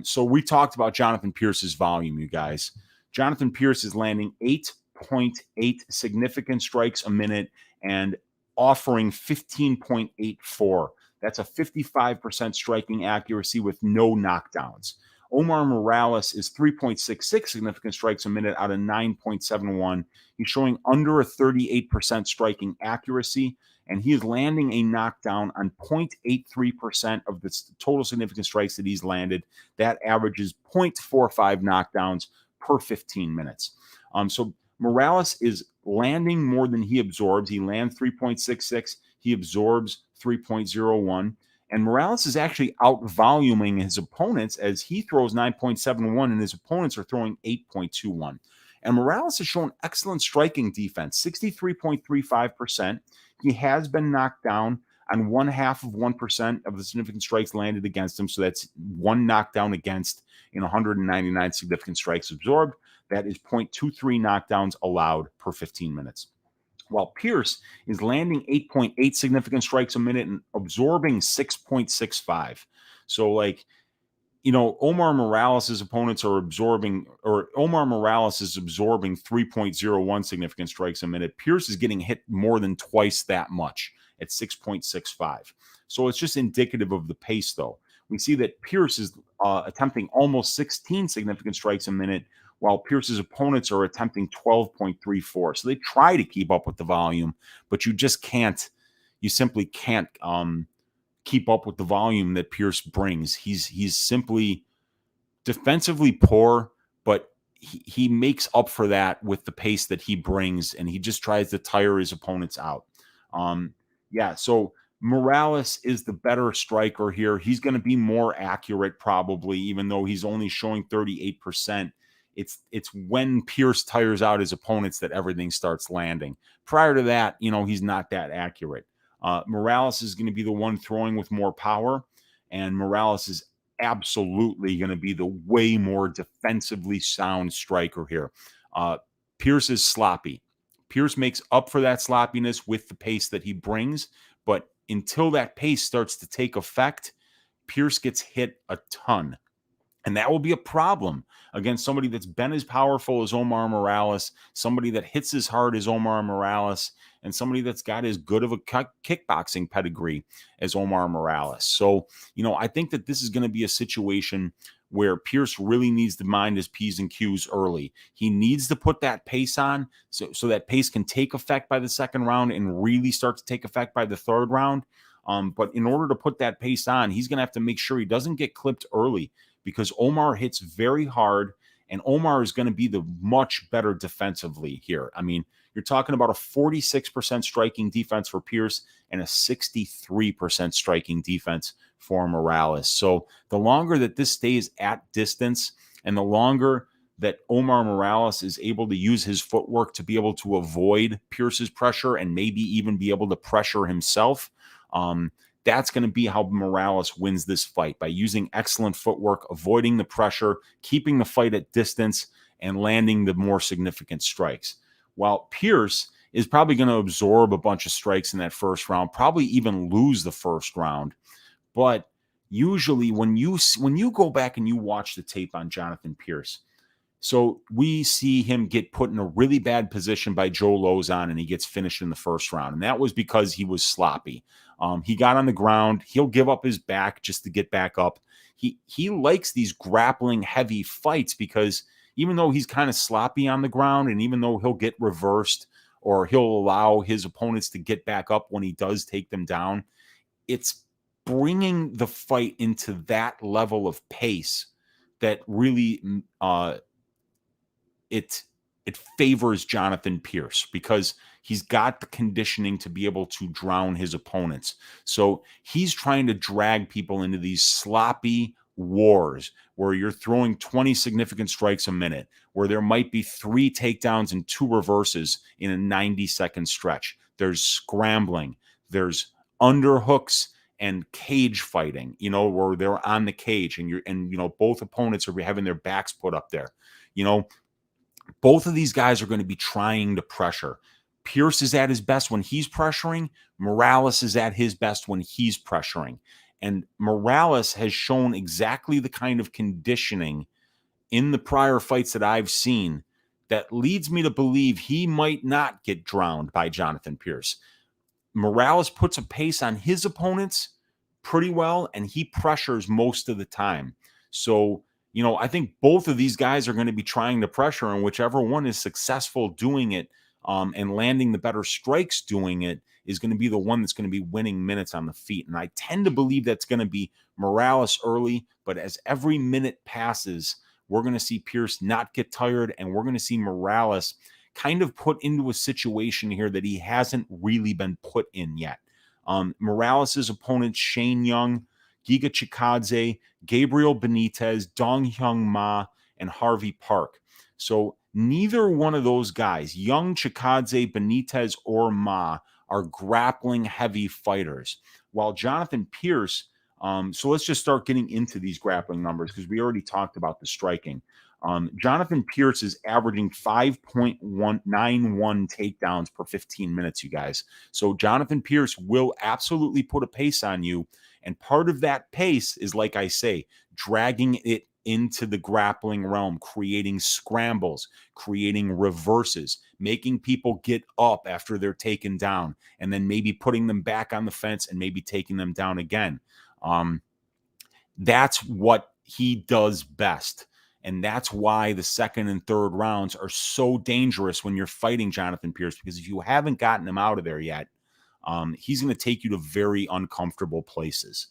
Speaker 1: So we talked about Jonathan Pearce's volume, you guys. Jonathan Pearce is landing 8.8 significant strikes a minute and offering 15.84. That's a 55% striking accuracy with no knockdowns. Omar Morales is 3.66 significant strikes a minute out of 9.71. He's showing under a 38% striking accuracy, and he is landing a knockdown on 0.83% of the total significant strikes that he's landed. That averages 0.45 knockdowns per 15 minutes. So Morales is landing more than he absorbs. He lands 3.66. He absorbs 3.01. And Morales is actually out-voluming his opponents as he throws 9.71 and his opponents are throwing 8.21. And Morales has shown excellent striking defense, 63.35%. He has been knocked down on 0.5% of the significant strikes landed against him. So that's one knockdown against in 199 significant strikes absorbed. That is 0.23 knockdowns allowed per 15 minutes. While Pearce is landing 8.8 significant strikes a minute and absorbing 6.65. So Omar Morales' opponents are absorbing, or Omar Morales is absorbing 3.01 significant strikes a minute. Pearce is getting hit more than twice that much at 6.65. So it's just indicative of the pace, though. We see that Pearce is attempting almost 16 significant strikes a minute, while Pearce's opponents are attempting 12.34. So they try to keep up with the volume, but you just can't. You simply can't keep up with the volume that Pearce brings. He's simply defensively poor, but he makes up for that with the pace that he brings, and he just tries to tire his opponents out. So Morales is the better striker here. He's going to be more accurate probably, even though he's only showing 38%. It's when Pearce tires out his opponents that everything starts landing. Prior to that, he's not that accurate. Morales is going to be the one throwing with more power, and Morales is absolutely going to be the way more defensively sound striker here. Pearce is sloppy. Pearce makes up for that sloppiness with the pace that he brings, but until that pace starts to take effect, Pearce gets hit a ton. And that will be a problem against somebody that's been as powerful as Omar Morales, somebody that hits as hard as Omar Morales, and somebody that's got as good of a kickboxing pedigree as Omar Morales. So, I think that this is going to be a situation where Pearce really needs to mind his P's and Q's early. He needs to put that pace on so that pace can take effect by the second round and really start to take effect by the third round. But in order to put that pace on, he's going to have to make sure he doesn't get clipped early, because Omar hits very hard, and Omar is going to be the much better defensively here. I mean, you're talking about a 46% striking defense for Pearce and a 63% striking defense for Morales. So the longer that this stays at distance, and the longer that Omar Morales is able to use his footwork to be able to avoid Pearce's pressure and maybe even be able to pressure himself, That's going to be how Morales wins this fight, by using excellent footwork, avoiding the pressure, keeping the fight at distance, and landing the more significant strikes. While Pearce is probably going to absorb a bunch of strikes in that first round, probably even lose the first round. But usually when you go back and you watch the tape on Jonathan Pearce, so we see him get put in a really bad position by Joe Lozon, and he gets finished in the first round. And that was because he was sloppy. He got on the ground. He'll give up his back just to get back up. He likes these grappling heavy fights because even though he's kind of sloppy on the ground, and even though he'll get reversed or he'll allow his opponents to get back up when he does take them down, it's bringing the fight into that level of pace that really it favors Jonathan Pearce, because he's got the conditioning to be able to drown his opponents. So he's trying to drag people into these sloppy wars where you're throwing 20 significant strikes a minute, where there might be 3 takedowns and 2 reverses in a 90-second stretch. There's scrambling, there's underhooks and cage fighting, where they're on the cage and both opponents are having their backs put up there. Both of these guys are going to be trying to pressure. Pearce is at his best when he's pressuring. Morales is at his best when he's pressuring. And Morales has shown exactly the kind of conditioning in the prior fights that I've seen that leads me to believe he might not get drowned by Jonathan Pearce. Morales puts a pace on his opponents pretty well, and he pressures most of the time. So, I think both of these guys are going to be trying to pressure, and whichever one is successful doing it and landing the better strikes doing it is going to be the one that's going to be winning minutes on the feet. And I tend to believe that's going to be Morales early, but as every minute passes, we're going to see Pearce not get tired, and we're going to see Morales kind of put into a situation here that he hasn't really been put in yet. Morales' opponents, Shane Young, Giga Chikadze, Gabriel Benitez, Dong Hyung Ma, and Harvey Park. So neither one of those guys, Young, Chikadze, Benitez, or Ma, are grappling heavy fighters. While Jonathan Pearce, so let's just start getting into these grappling numbers, because we already talked about the striking. Jonathan Pearce is averaging 5.191 takedowns per 15 minutes, you guys. So Jonathan Pearce will absolutely put a pace on you. And part of that pace is, like I say, dragging it into the grappling realm, creating scrambles, creating reverses, making people get up after they're taken down, and then maybe putting them back on the fence and maybe taking them down again. That's what he does best. And that's why the second and third rounds are so dangerous when you're fighting Jonathan Pearce, because if you haven't gotten him out of there yet, he's going to take you to very uncomfortable places.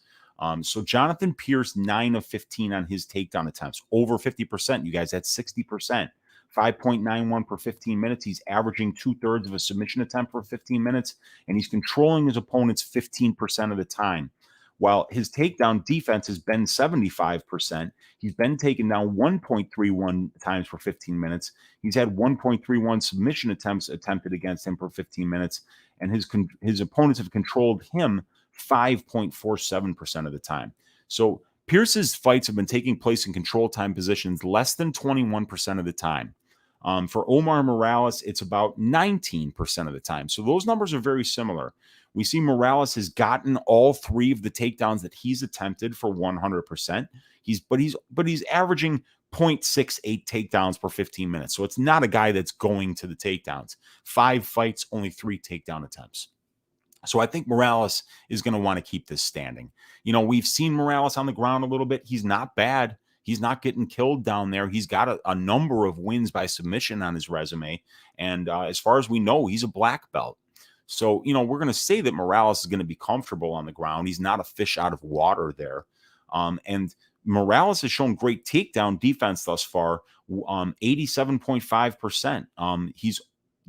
Speaker 1: So Jonathan Pearce, 9 of 15 on his takedown attempts, over 50%. You guys, that's 60%. 5.91 per 15 minutes. He's averaging 2/3 of a submission attempt per 15 minutes, and he's controlling his opponents 15% of the time. While his takedown defense has been 75%, he's been taken down 1.31 times per 15 minutes. He's had 1.31 submission attempts attempted against him per 15 minutes, and his opponents have controlled him 5.47% of the time. So Pearce's fights have been taking place in control time positions less than 21% of the time. For Omar Morales, it's about 19% of the time. So those numbers are very similar. We see Morales has gotten all 3 of the takedowns that he's attempted for 100%. But he's averaging 0.68 takedowns per 15 minutes. So it's not a guy that's going to the takedowns. 5 fights, only 3 takedown attempts. So I think Morales is going to want to keep this standing. We've seen Morales on the ground a little bit. He's not bad. He's not getting killed down there. He's got a number of wins by submission on his resume. And as far as we know, he's a black belt. So, we're going to say that Morales is going to be comfortable on the ground. He's not a fish out of water there. And Morales has shown great takedown defense thus far, 87.5%. He's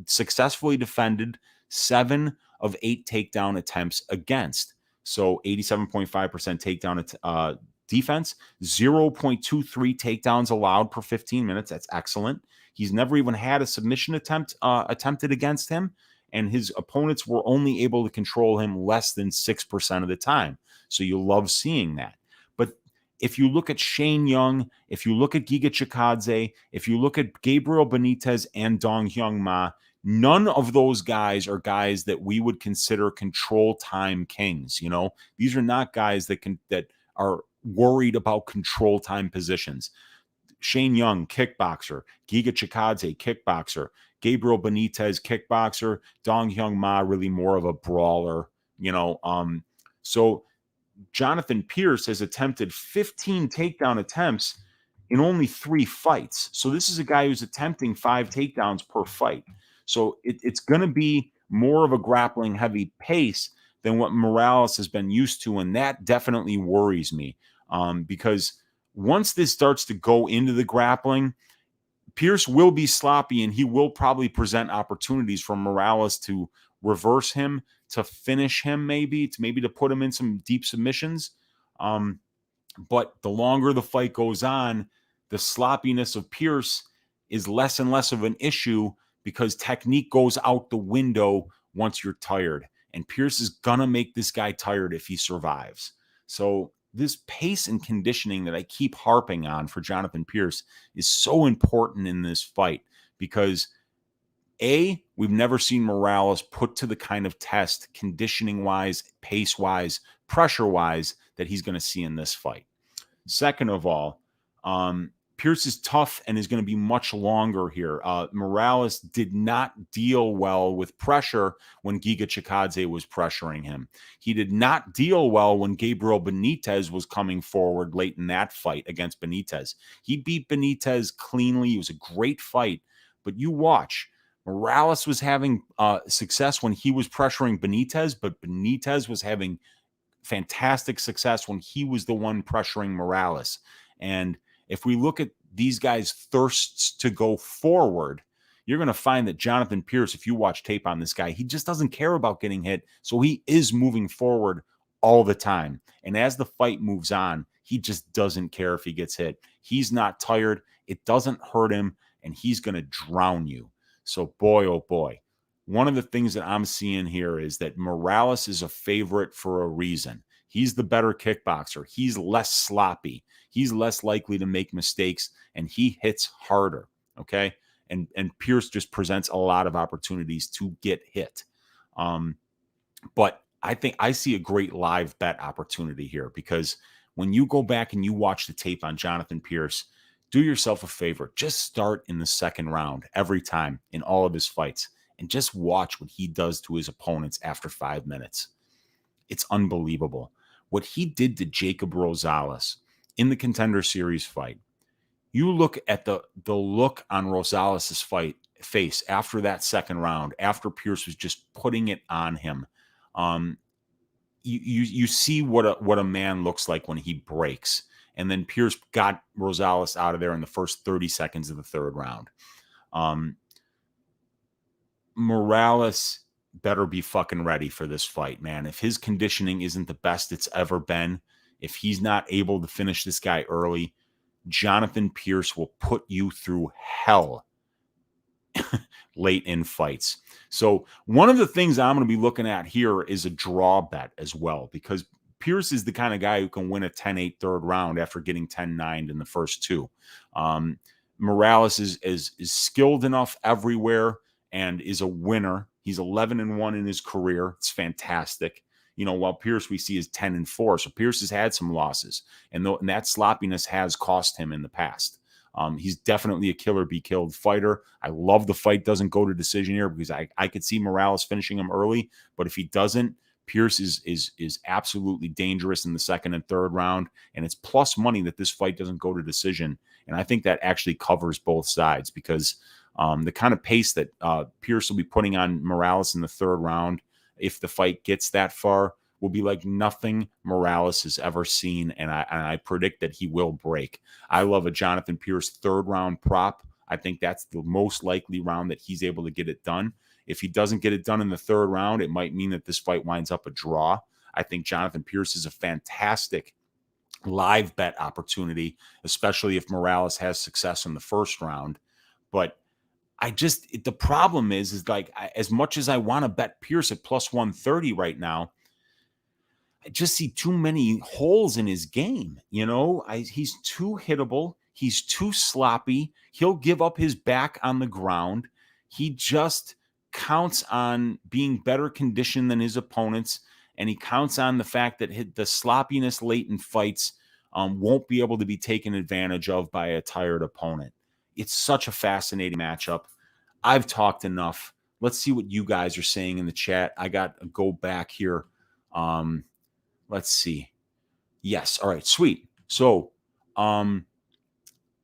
Speaker 1: successfully defended 7 of 8 takedown attempts against. So 87.5% takedown defense, 0.23 takedowns allowed per 15 minutes. That's excellent. He's never even had a submission attempt attempted against him. and his opponents were only able to control him less than 6% of the time. So you love seeing that. But if you look at Shane Young, if you look at Giga Chikadze, if you look at Gabriel Benitez and Dong Hyun Ma, none of those guys are guys that we would consider control time kings. You know, these are not guys that are worried about control time positions. Shane Young, kickboxer. Giga Chikadze, kickboxer. Gabriel Benitez, kickboxer. Dong Hyun Ma, really more of a brawler. You know, so Jonathan Pearce has attempted 15 takedown attempts in only 3 fights. So this is a guy who's attempting 5 takedowns per fight. So it's going to be more of a grappling heavy pace than what Morales has been used to. And that definitely worries me because once this starts to go into the grappling, Pearce will be sloppy and he will probably present opportunities for Morales to reverse him, to finish him, maybe to put him in some deep submissions. But the longer the fight goes on, the sloppiness of Pearce is less and less of an issue because technique goes out the window once you're tired. And Pearce is going to make this guy tired if he survives. So this pace and conditioning that I keep harping on for Jonathan Pearce is so important in this fight because we've never seen Morales put to the kind of test conditioning-wise, pace-wise, pressure-wise that he's going to see in this fight. Second of all, Pearce is tough and is going to be much longer here. Morales did not deal well with pressure when Giga Chikadze was pressuring him. He did not deal well when Gabriel Benitez was coming forward late in that fight against Benitez. He beat Benitez cleanly. It was a great fight. But you watch, Morales was having success when he was pressuring Benitez, but Benitez was having fantastic success when he was the one pressuring Morales. And if we look at these guys' thirsts to go forward, you're going to find that Jonathan Pearce, if you watch tape on this guy, he just doesn't care about getting hit. So he is moving forward all the time. And as the fight moves on, he just doesn't care if he gets hit. He's not tired. It doesn't hurt him. And he's going to drown you. So boy, oh boy. One of the things that I'm seeing here is that Morales is a favorite for a reason. He's the better kickboxer. He's less sloppy. He's less likely to make mistakes, and he hits harder, okay? And Pearce just presents a lot of opportunities to get hit. But I think I see a great live bet opportunity here because when you go back and you watch the tape on Jonathan Pearce, do yourself a favor. Just start in the second round every time in all of his fights and just watch what he does to his opponents after 5 minutes. It's unbelievable. What he did to Jacob Rosales in the Contender Series fight, you look at the look on Rosales' face after that second round, after Pearce was just putting it on him. You see what a man looks like when he breaks. And then Pearce got Rosales out of there in the first 30 seconds of the third round. Morales better be fucking ready for this fight, man. If his conditioning isn't the best it's ever been, if he's not able to finish this guy early, Jonathan Pearce will put you through hell late in fights. So one of the things I'm going to be looking at here is a draw bet as well, because Pearce is the kind of guy who can win a 10-8 third round after getting 10-9 in the first two. Morales is skilled enough everywhere and is a winner. He's 11-1 in his career. It's fantastic. You know, while Pearce we see is 10-4. So Pearce has had some losses, and that sloppiness has cost him in the past. He's definitely a killer be killed fighter. I love the fight doesn't go to decision here because I could see Morales finishing him early, but if he doesn't, Pearce is absolutely dangerous in the second and third round, and it's plus money that this fight doesn't go to decision. And I think that actually covers both sides because the kind of pace that Pearce will be putting on Morales in the third round, if the fight gets that far, will be like nothing Morales has ever seen, and I predict that he will break. I love a Jonathan Pearce third round prop. I think that's the most likely round that he's able to get it done. If he doesn't get it done in the third round, it might mean that this fight winds up a draw. I think Jonathan Pearce is a fantastic live bet opportunity, especially if Morales has success in the first round. But the problem is like, as much as I want to bet Pearce at plus 130 right now, I just see too many holes in his game. He's too hittable. He's too sloppy. He'll give up his back on the ground. He just counts on being better conditioned than his opponents, and he counts on the fact that the sloppiness late in fights won't be able to be taken advantage of by a tired opponent. It's such a fascinating matchup. I've talked enough. Let's see what you guys are saying in the chat. I got to go back here. Let's see. Yes. All right. Sweet. So, yeah,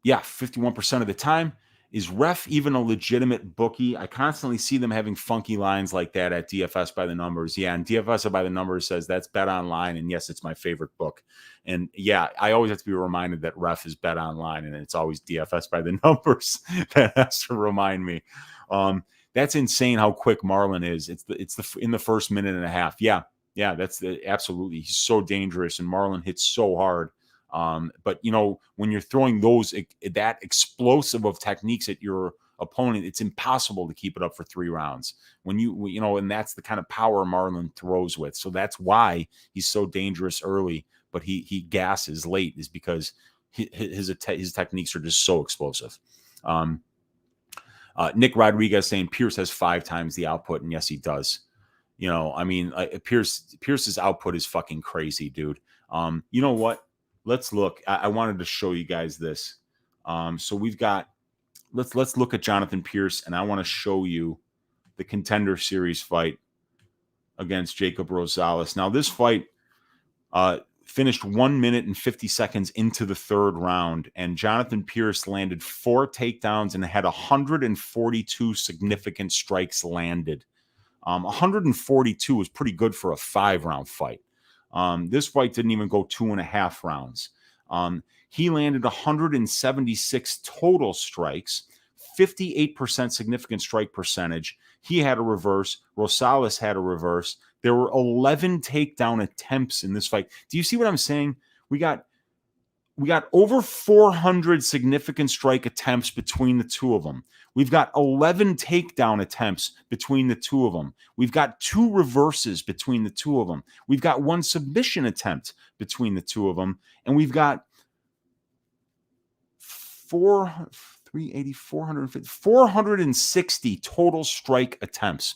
Speaker 1: 51% of the time. Is ref even a legitimate bookie? I constantly see them having funky lines like that at DFS by the numbers. Yeah, and DFS by the numbers says that's Bet Online, and yes, it's my favorite book. And yeah, I always have to be reminded that ref is Bet Online, and it's always DFS by the numbers. That has to remind me. That's insane how quick Marlon is. It's in the first minute and a half. Yeah, that's absolutely. He's so dangerous, and Marlon hits so hard. But when you're throwing that explosive of techniques at your opponent, it's impossible to keep it up for 3 rounds. And that's the kind of power Marlon throws with. So that's why he's so dangerous early, but he gasses late, is because his techniques are just so explosive. Nick Rodriguez saying Pearce has 5 times the output, and yes, he does. Pearce's output is fucking crazy, dude. You know what? Let's look. I wanted to show you guys this. So we've got. Let's look at Jonathan Pearce, and I want to show you the Contender Series fight against Jacob Rosales. Now, this fight finished 1 minute and 50 seconds into the 3rd round, and Jonathan Pearce landed 4 takedowns and had 142 significant strikes landed. 142 was pretty good for a 5-round fight. This fight didn't even go 2.5 rounds. He landed 176 total strikes, 58% significant strike percentage. He had a reverse. Rosales had a reverse. There were 11 takedown attempts in this fight. Do you see what I'm saying? We got over 400 significant strike attempts between the two of them. We've got 11 takedown attempts between the two of them. We've got 2 reverses between the two of them. We've got 1 submission attempt between the two of them. And we've got 460 total strike attempts.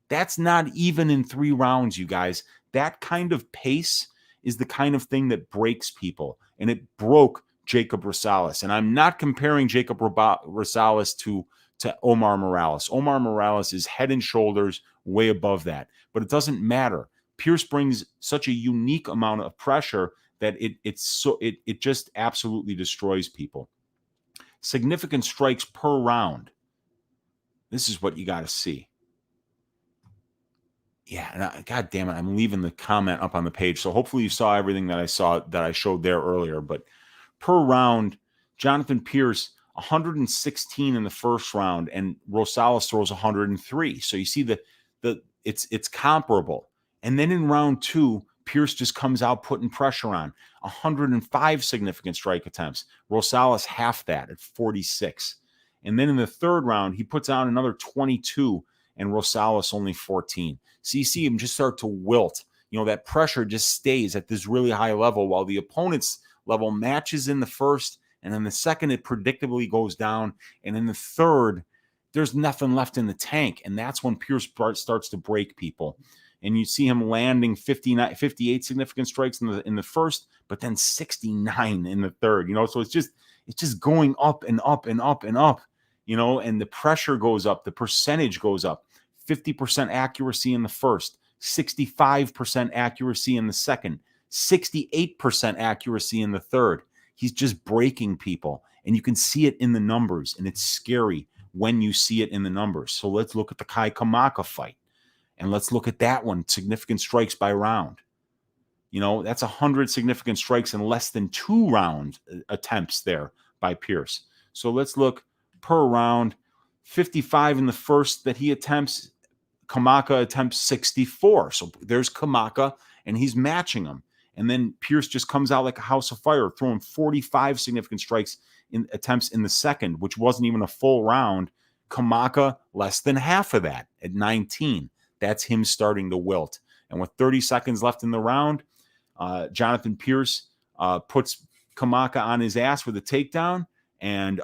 Speaker 1: That's not even in 3 rounds, you guys. That kind of pace is the kind of thing that breaks people. And it broke Jacob Rosales. And I'm not comparing Jacob Rosales to Omar Morales. Omar Morales is head and shoulders way above that. But it doesn't matter. Pearce brings such a unique amount of pressure that it just absolutely destroys people. Significant strikes per round. This is what you got to see. Yeah, and God damn it, I'm leaving the comment up on the page. So hopefully you saw everything that I showed there earlier. But per round, Jonathan Pearce 116 in the first round, and Rosales throws 103. So you see it's comparable. And then in round 2, Pearce just comes out putting pressure on. 105 significant strike attempts. Rosales half that at 46. And then in the 3rd round, he puts out another 22, and Rosales only 14. So you see him just start to wilt. That pressure just stays at this really high level while the opponent's level matches in the first, and then the second it predictably goes down, and in the 3rd, there's nothing left in the tank, and that's when Pearce starts to break people. And you see him landing 58 significant strikes in the first, but then 69 in the 3rd. So it's just going up and up and up and up. And the pressure goes up, the percentage goes up. 50% accuracy in the first, 65% accuracy in the second, 68% accuracy in the 3rd. He's just breaking people, and you can see it in the numbers, and it's scary when you see it in the numbers. So let's look at the Kai Kamaka fight, and let's look at that one, significant strikes by round. That's 100 significant strikes in less than 2 round attempts there by Pearce. So let's look per round. 55 in the first that he attempts. Kamaka attempts 64. So there's Kamaka, and he's matching him. And then Pearce just comes out like a house of fire, throwing 45 significant strikes in attempts in the second, which wasn't even a full round. Kamaka, less than half of that at 19. That's him starting to wilt. And with 30 seconds left in the round, Jonathan Pearce puts Kamaka on his ass with a takedown and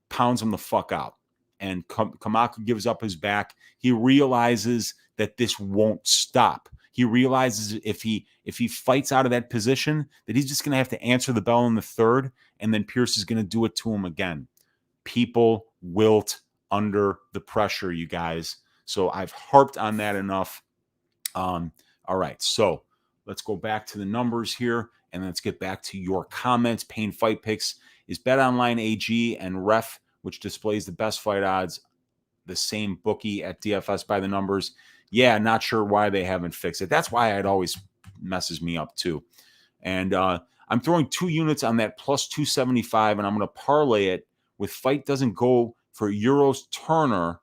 Speaker 1: pounds him the fuck out. And Kamaka gives up his back. He realizes that this won't stop. He realizes if he fights out of that position, that he's just going to have to answer the bell in the third, and then Pearce is going to do it to him again. People wilt under the pressure, you guys. So I've harped on that enough. All right, so let's go back to the numbers here, and let's get back to your comments. Pain Fight Picks is BetOnline AG and Ref, which displays the best fight odds, the same bookie at DFS by the numbers. Yeah, not sure why they haven't fixed it. That's why it always messes me up too. And I'm throwing 2 units on that plus 275, and I'm going to parlay it with Fight Doesn't Go for Euros Turner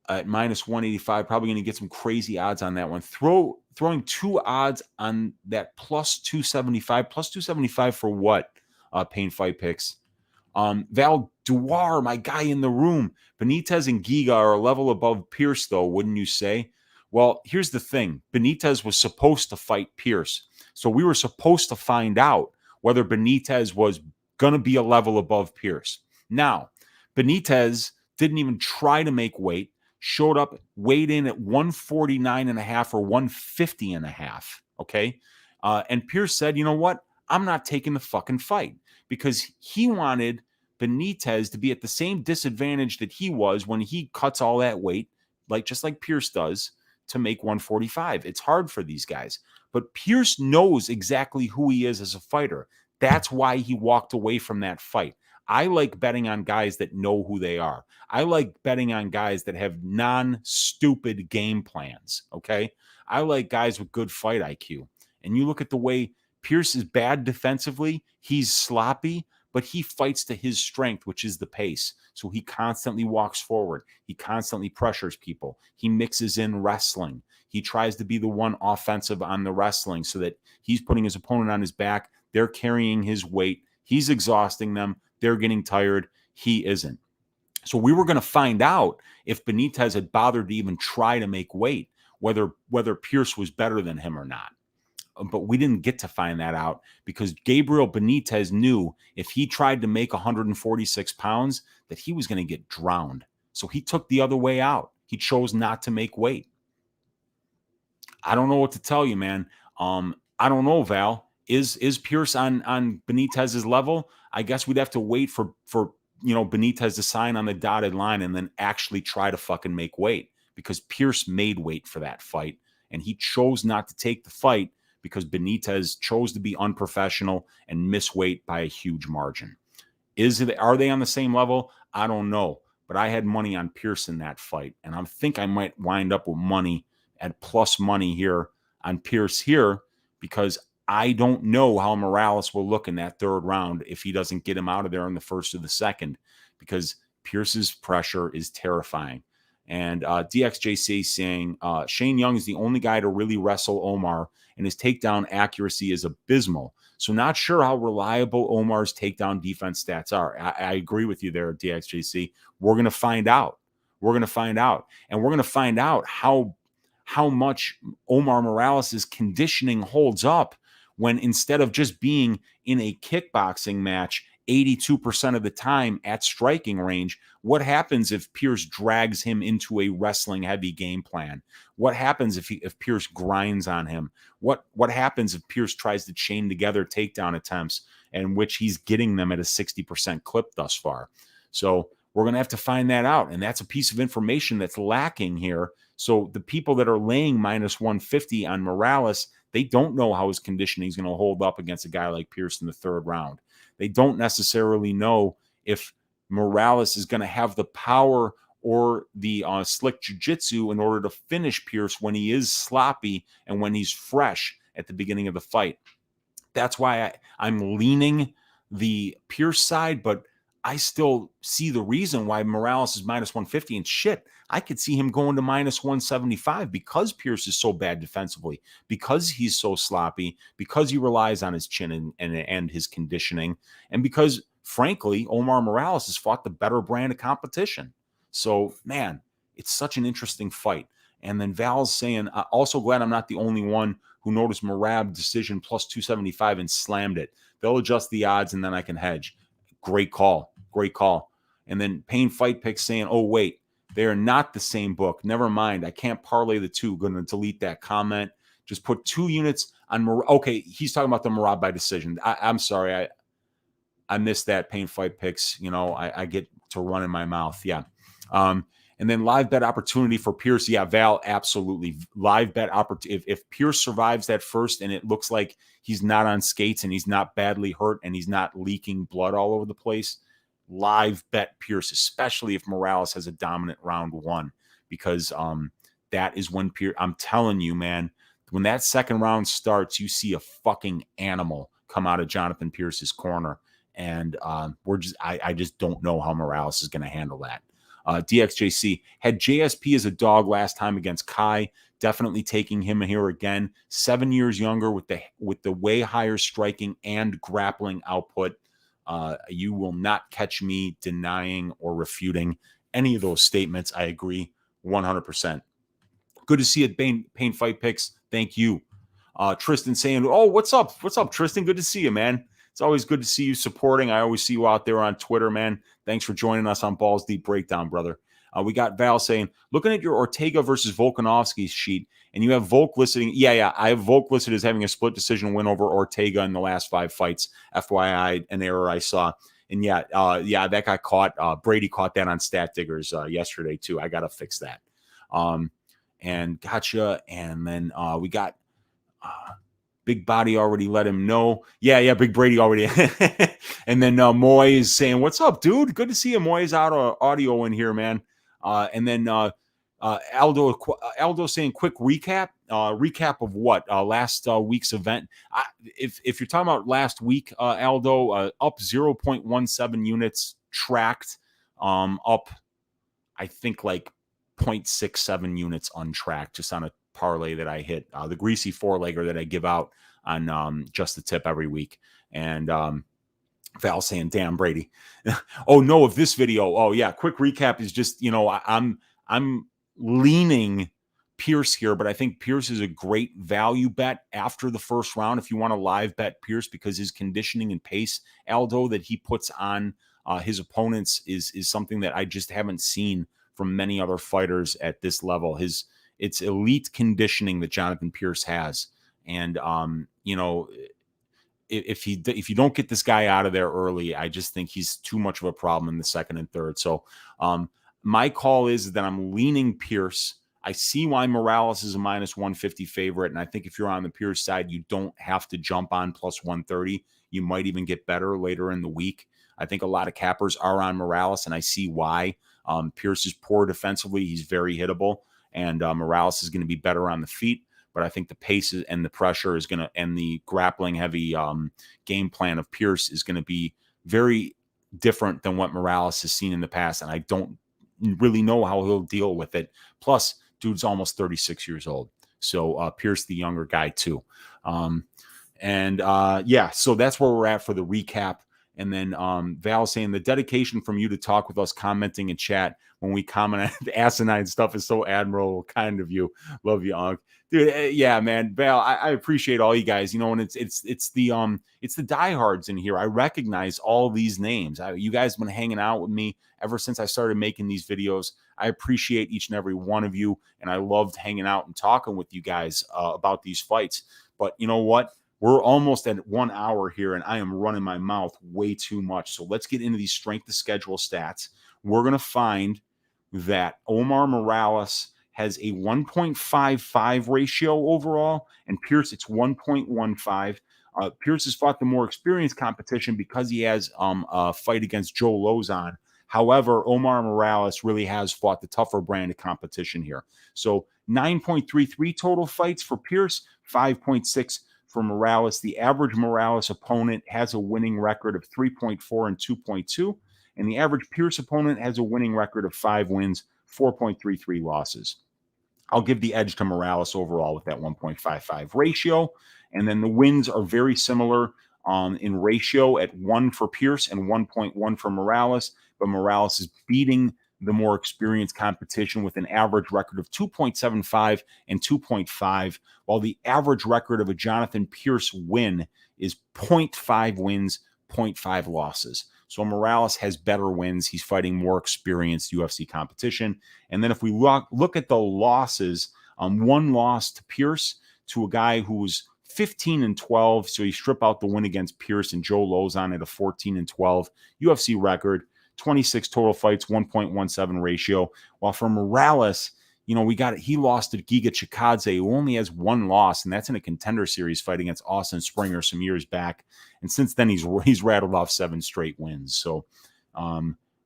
Speaker 1: at minus 185. Probably going to get some crazy odds on that one. Throwing 2 odds on that plus 275. Plus 275 for what? Pain Fight Picks. Val Duar, my guy in the room. Benitez and Giga are a level above Pearce, though, wouldn't you say? Well, here's the thing. Benitez was supposed to fight Pearce. So we were supposed to find out whether Benitez was going to be a level above Pearce. Now, Benitez didn't even try to make weight, showed up, weighed in at 149.5 or 150.5. Okay. And Pearce said, you know what? I'm not taking the fucking fight, because he wanted Benitez to be at the same disadvantage that he was when he cuts all that weight, just like Pearce does, to make 145. It's hard for these guys. But Pearce knows exactly who he is as a fighter. That's why he walked away from that fight. I like betting on guys that know who they are. I like betting on guys that have non-stupid game plans, okay? I like guys with good fight IQ. And you look at the way Pearce is bad defensively, he's sloppy, but he fights to his strength, which is the pace. So he constantly walks forward. He constantly pressures people. He mixes in wrestling. He tries to be the one offensive on the wrestling so that he's putting his opponent on his back. They're carrying his weight. He's exhausting them. They're getting tired. He isn't. So we were going to find out if Benitez had bothered to even try to make weight, whether Pearce was better than him or not. But we didn't get to find that out because Gabriel Benitez knew if he tried to make 146 pounds that he was going to get drowned. So he took the other way out. He chose not to make weight. I don't know what to tell you, man. I don't know, Val. Is Pearce on Benitez's level? I guess we'd have to wait for Benitez to sign on the dotted line and then actually try to fucking make weight, because Pearce made weight for that fight and he chose not to take the fight because Benitez chose to be unprofessional and miss weight by a huge margin. Are they on the same level? I don't know, but I had money on Pearce in that fight, and I think I might wind up with money at plus money here on Pearce here, because I don't know how Morales will look in that third round if he doesn't get him out of there in the first or the second, because Pearce's pressure is terrifying. And DXJC saying Shane Young is the only guy to really wrestle Omar, and his takedown accuracy is abysmal. So not sure how reliable Omar's takedown defense stats are. I agree with you there, DXJC. We're going to find out. We're going to find out. And we're going to find out how much Omar Morales' conditioning holds up when, instead of just being in a kickboxing match 82% of the time at striking range, what happens if Pearce drags him into a wrestling heavy game plan? What happens if Pearce grinds on him? What happens if Pearce tries to chain together takedown attempts, in which he's getting them at a 60% clip thus far? So we're going to have to find that out. And that's a piece of information that's lacking here. So the people that are laying minus 150 on Morales, they don't know how his conditioning is going to hold up against a guy like Pearce in the third round. They don't necessarily know if Morales is going to have the power or the slick jiu-jitsu in order to finish Pearce when he is sloppy and when he's fresh at the beginning of the fight. That's why I'm leaning the Pearce side, but I still see the reason why Morales is minus 150. And shit, I could see him going to minus 175 because Pearce is so bad defensively, because he's so sloppy, because he relies on his chin and his conditioning, and because frankly, Omar Morales has fought the better brand of competition. So, man, it's such an interesting fight. And then Val's saying, also glad I'm not the only one who noticed Merab decision plus 275 and slammed it. They'll adjust the odds and then I can hedge. Great call. Great call. And then Pain Fight Picks saying, oh, wait, they are not the same book. Never mind. I can't parlay the two. Going to delete that comment. Just put 2 units on Merab. Okay, he's talking about the Merab by decision. I'm sorry. I missed that. Pain Fight Picks. You know, I get to run in my mouth. Yeah. And then live bet opportunity for Pearce. Yeah, Val, absolutely. Live bet opportunity. If Pearce survives that first and it looks like he's not on skates and he's not badly hurt and he's not leaking blood all over the place, live bet Pearce, especially if Morales has a dominant round 1, because that is when Pearce, I'm telling you, man, when that second round starts, you see a fucking animal come out of Jonathan Pearce's corner. And I just don't know how Morales is going to handle that. DXJC had JSP as a dog last time against Kai. Definitely taking him here again. 7 years younger with the way higher striking and grappling output. You will not catch me denying or refuting any of those statements. I agree 100%. Good to see it. Pain Fight Picks. Thank you. Tristan saying, oh, what's up? What's up, Tristan? Good to see you, man. It's always good to see you supporting. I always see you out there on Twitter, man. Thanks for joining us on Balls Deep Breakdown, brother. We got Val saying, looking at your Ortega versus Volkanovski sheet, and you have Volk listed. Yeah. I have Volk listed as having a split decision win over Ortega in the last 5 fights. FYI, an error I saw. And that got caught. Brady caught that on Stat Diggers yesterday, too. I got to fix that. And gotcha. And then we got Big Body already let him know. Yeah, Big Brady already. And then Moy is saying, what's up, dude? Good to see you. Moy's audio in here, man. And then Aldo saying, quick recap. Recap of what? Last week's event. If you're talking about last week, Aldo, up 0.17 units tracked, up, I think, like 0.67 units untracked, just on a parlay that I hit, the greasy 4-legger that I give out on Just the Tip every week. And Val saying, damn, Brady. Oh, no, of this video. Oh, yeah. Quick recap is just, you know, I'm leaning Pearce here, but I think Pearce is a great value bet after the first round if you want to live bet Pearce, because his conditioning and pace, Aldo, that he puts on his opponents is something that I just haven't seen from many other fighters at this level. It's elite conditioning that Jonathan Pearce has. And, you know, if you don't get this guy out of there early, I just think he's too much of a problem in the second and third. So my call is that I'm leaning Pearce. I see why Morales is a minus 150 favorite. And I think if you're on the Pearce side, you don't have to jump on plus 130. You might even get better later in the week. I think a lot of cappers are on Morales, and I see why. Pearce is poor defensively. He's very hittable. And Morales is going to be better on the feet. But I think the pace and the pressure is going to, and the grappling heavy game plan of Pearce is going to be very different than what Morales has seen in the past. And I don't really know how he'll deal with it. Plus, dude's almost 36 years old. So Pearce, the younger guy, too. So that's where we're at for the recap. And then Val saying, the dedication from you to talk with us, commenting in chat when we comment on the asinine stuff is so admirable, kind of you. Love you, Unc. Dude, yeah, man. Val, I appreciate all you guys. You know, and it's the diehards in here. I recognize all these names. You guys have been hanging out with me ever since I started making these videos. I appreciate each and every one of you, and I loved hanging out and talking with you guys about these fights. But you know what? We're almost at 1 hour here, and I am running my mouth way too much. So let's get into these strength of schedule stats. We're going to find that Omar Morales has a 1.55 ratio overall, and Pearce, it's 1.15. Pearce has fought the more experienced competition because he has a fight against Joe Lozon. However, Omar Morales really has fought the tougher brand of competition here. So 9.33 total fights for Pearce, 5.6 for Morales. The average Morales opponent has a winning record of 3.4 and 2.2, and the average Pearce opponent has a winning record of 5 wins, 4.33 losses. I'll give the edge to Morales overall with that 1.55 ratio. And then the wins are very similar in ratio at 1 for Pearce and 1.1 for Morales, but Morales is beating the more experienced competition with an average record of 2.75 and 2.5, while the average record of a Jonathan Pearce win is 0.5 wins, 0.5 losses. So Morales has better wins. He's fighting more experienced UFC competition. And then if we look at the losses, one loss to Pearce, to a guy who was 15-12. So you strip out the win against Pearce and Joe Lozon at a 14-12 UFC record, 26 total fights, 1.17 ratio. While for Morales, he lost to Giga Chikadze, who only has one loss, and that's in a contender series fight against Austin Springer some years back. And since then, he's rattled off 7 straight wins. So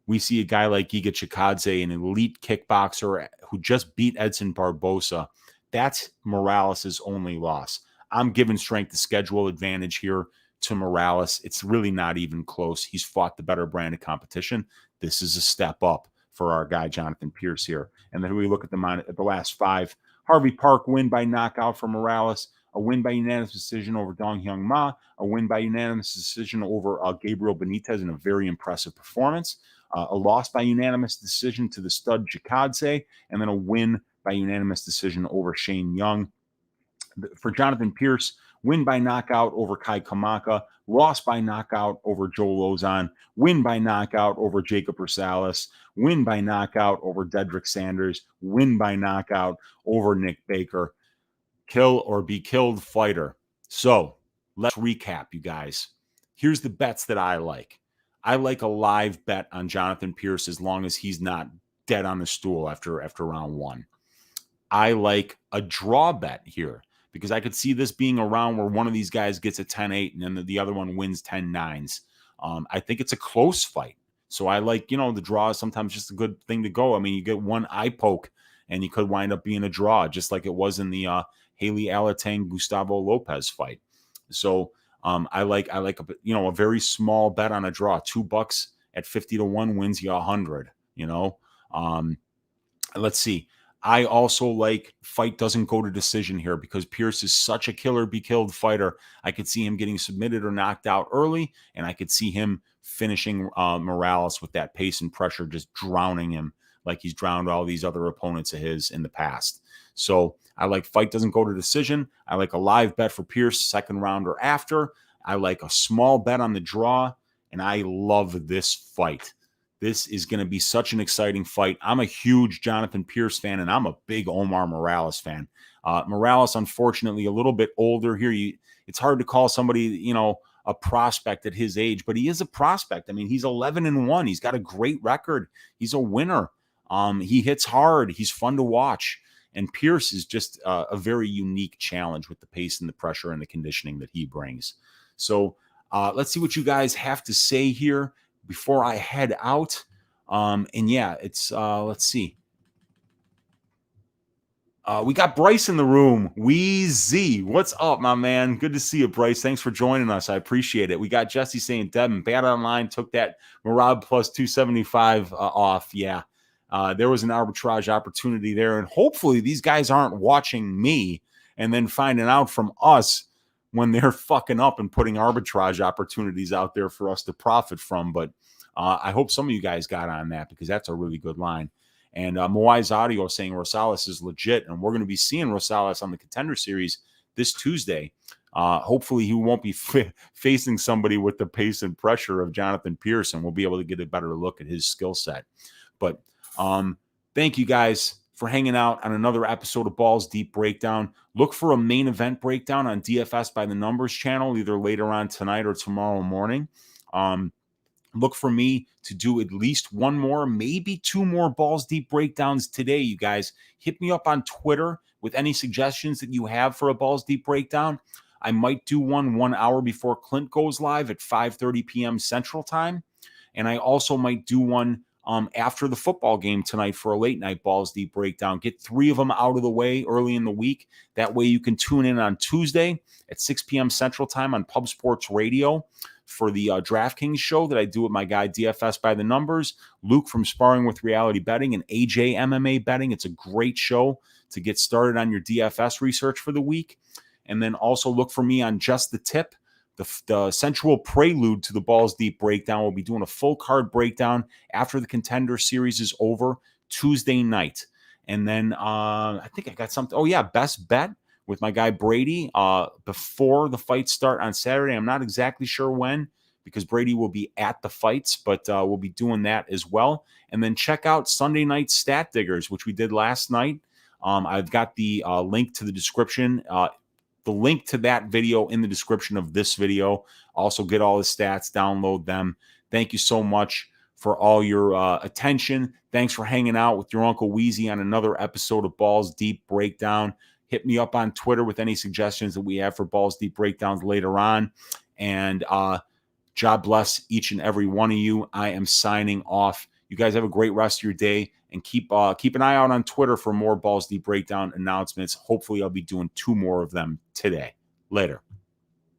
Speaker 1: we see a guy like Giga Chikadze, an elite kickboxer who just beat Edson Barbosa. That's Morales' only loss. I'm giving strength to schedule advantage here to Morales. It's really not even close. He's fought the better brand of competition. This is a step up for our guy, Jonathan Pearce here. And then we look at the last 5. Harvey Park win by knockout for Morales, a win by unanimous decision over Dong Hyun Ma, a win by unanimous decision over Gabriel Benitez in a very impressive performance, a loss by unanimous decision to the stud Chikadze, and then a win by unanimous decision over Shane Young. For Jonathan Pearce, win by knockout over Kai Kamaka, loss by knockout over Joe Lozon, win by knockout over Jacob Rosales, win by knockout over Dedrick Sanders, win by knockout over Nick Baker. Kill or be killed fighter. So let's recap, you guys. Here's the bets that I like. I like a live bet on Jonathan Pearce as long as he's not dead on the stool after round 1. I like a draw bet here, because I could see this being a round where one of these guys gets a 10-8 and then the other one wins 10-9s. I think it's a close fight. So I like, the draw is sometimes just a good thing to go. I mean, you get one eye poke and you could wind up being a draw, just like it was in the Haley Alatang Gustavo Lopez fight. So I like a very small bet on a draw. $2 at 50-1 wins you 100. Let's see. I also like fight doesn't go to decision here, because Pearce is such a killer be killed fighter. I could see him getting submitted or knocked out early, and I could see him finishing Morales with that pace and pressure, just drowning him like he's drowned all these other opponents of his in the past. So I like fight doesn't go to decision. I like a live bet for Pearce, second round or after. I like a small bet on the draw, and I love this fight. This is going to be such an exciting fight. I'm a huge Jonathan Pearce fan, and I'm a big Omar Morales fan. Morales, unfortunately, a little bit older here. It's hard to call somebody, a prospect at his age, but he is a prospect. I mean, he's 11-1. He's got a great record. He's a winner. He hits hard. He's fun to watch. And Pearce is just a very unique challenge with the pace and the pressure and the conditioning that he brings. So let's see what you guys have to say here before I head out. And yeah, it's, let's see. We got Bryce in the room. Weezy. What's up, my man? Good to see you, Bryce. Thanks for joining us. I appreciate it. We got Jesse saying, Devin, Bad Online took that Marab plus 275 off. Yeah. There was an arbitrage opportunity there. And hopefully these guys aren't watching me and then finding out from us when they're fucking up and putting arbitrage opportunities out there for us to profit from. But I hope some of you guys got on that, because that's a really good line. And Moai's audio saying Rosales is legit, and we're going to be seeing Rosales on the Contender Series this Tuesday. Hopefully he won't be facing somebody with the pace and pressure of Jonathan Pearce, and we'll be able to get a better look at his skill set. But thank you guys for hanging out on another episode of Balls Deep Breakdown. Look for a main event breakdown on DFS by the Numbers channel, either later on tonight or tomorrow morning. Look for me to do at least one more, maybe 2 more Balls Deep breakdowns today, you guys. Hit me up on Twitter with any suggestions that you have for a Balls Deep breakdown. I might do 1 hour before Clint goes live at 5:30 p.m. Central Time. And I also might do one after the football game tonight for a late night Balls Deep breakdown. Get 3 of them out of the way early in the week. That way you can tune in on Tuesday at 6 p.m. Central Time on Pub Sports Radio for the DraftKings show that I do with my guy DFS by the Numbers, Luke from Sparring with Reality Betting, and AJ MMA Betting. It's a great show to get started on your DFS research for the week. And then also look for me on Just the Tip, the sensual prelude to the Balls Deep breakdown. We'll be doing a full card breakdown after the Contender Series is over Tuesday night. And then I think I got something. Oh, yeah, best bet with my guy Brady before the fights start on Saturday. I'm not exactly sure when, because Brady will be at the fights, but we'll be doing that as well. And then check out Sunday Night Stat Diggers, which we did last night. I've got the link to the description, the link to that video in the description of this video. Also get all the stats, download them. Thank you so much for all your attention. Thanks for hanging out with your Uncle Weezy on another episode of Balls Deep Breakdown. Hit me up on Twitter with any suggestions that we have for Balls Deep Breakdowns later on. And God bless each and every one of you. I am signing off. You guys have a great rest of your day, and keep an eye out on Twitter for more Balls Deep Breakdown announcements. Hopefully, I'll be doing 2 more of them today. Later.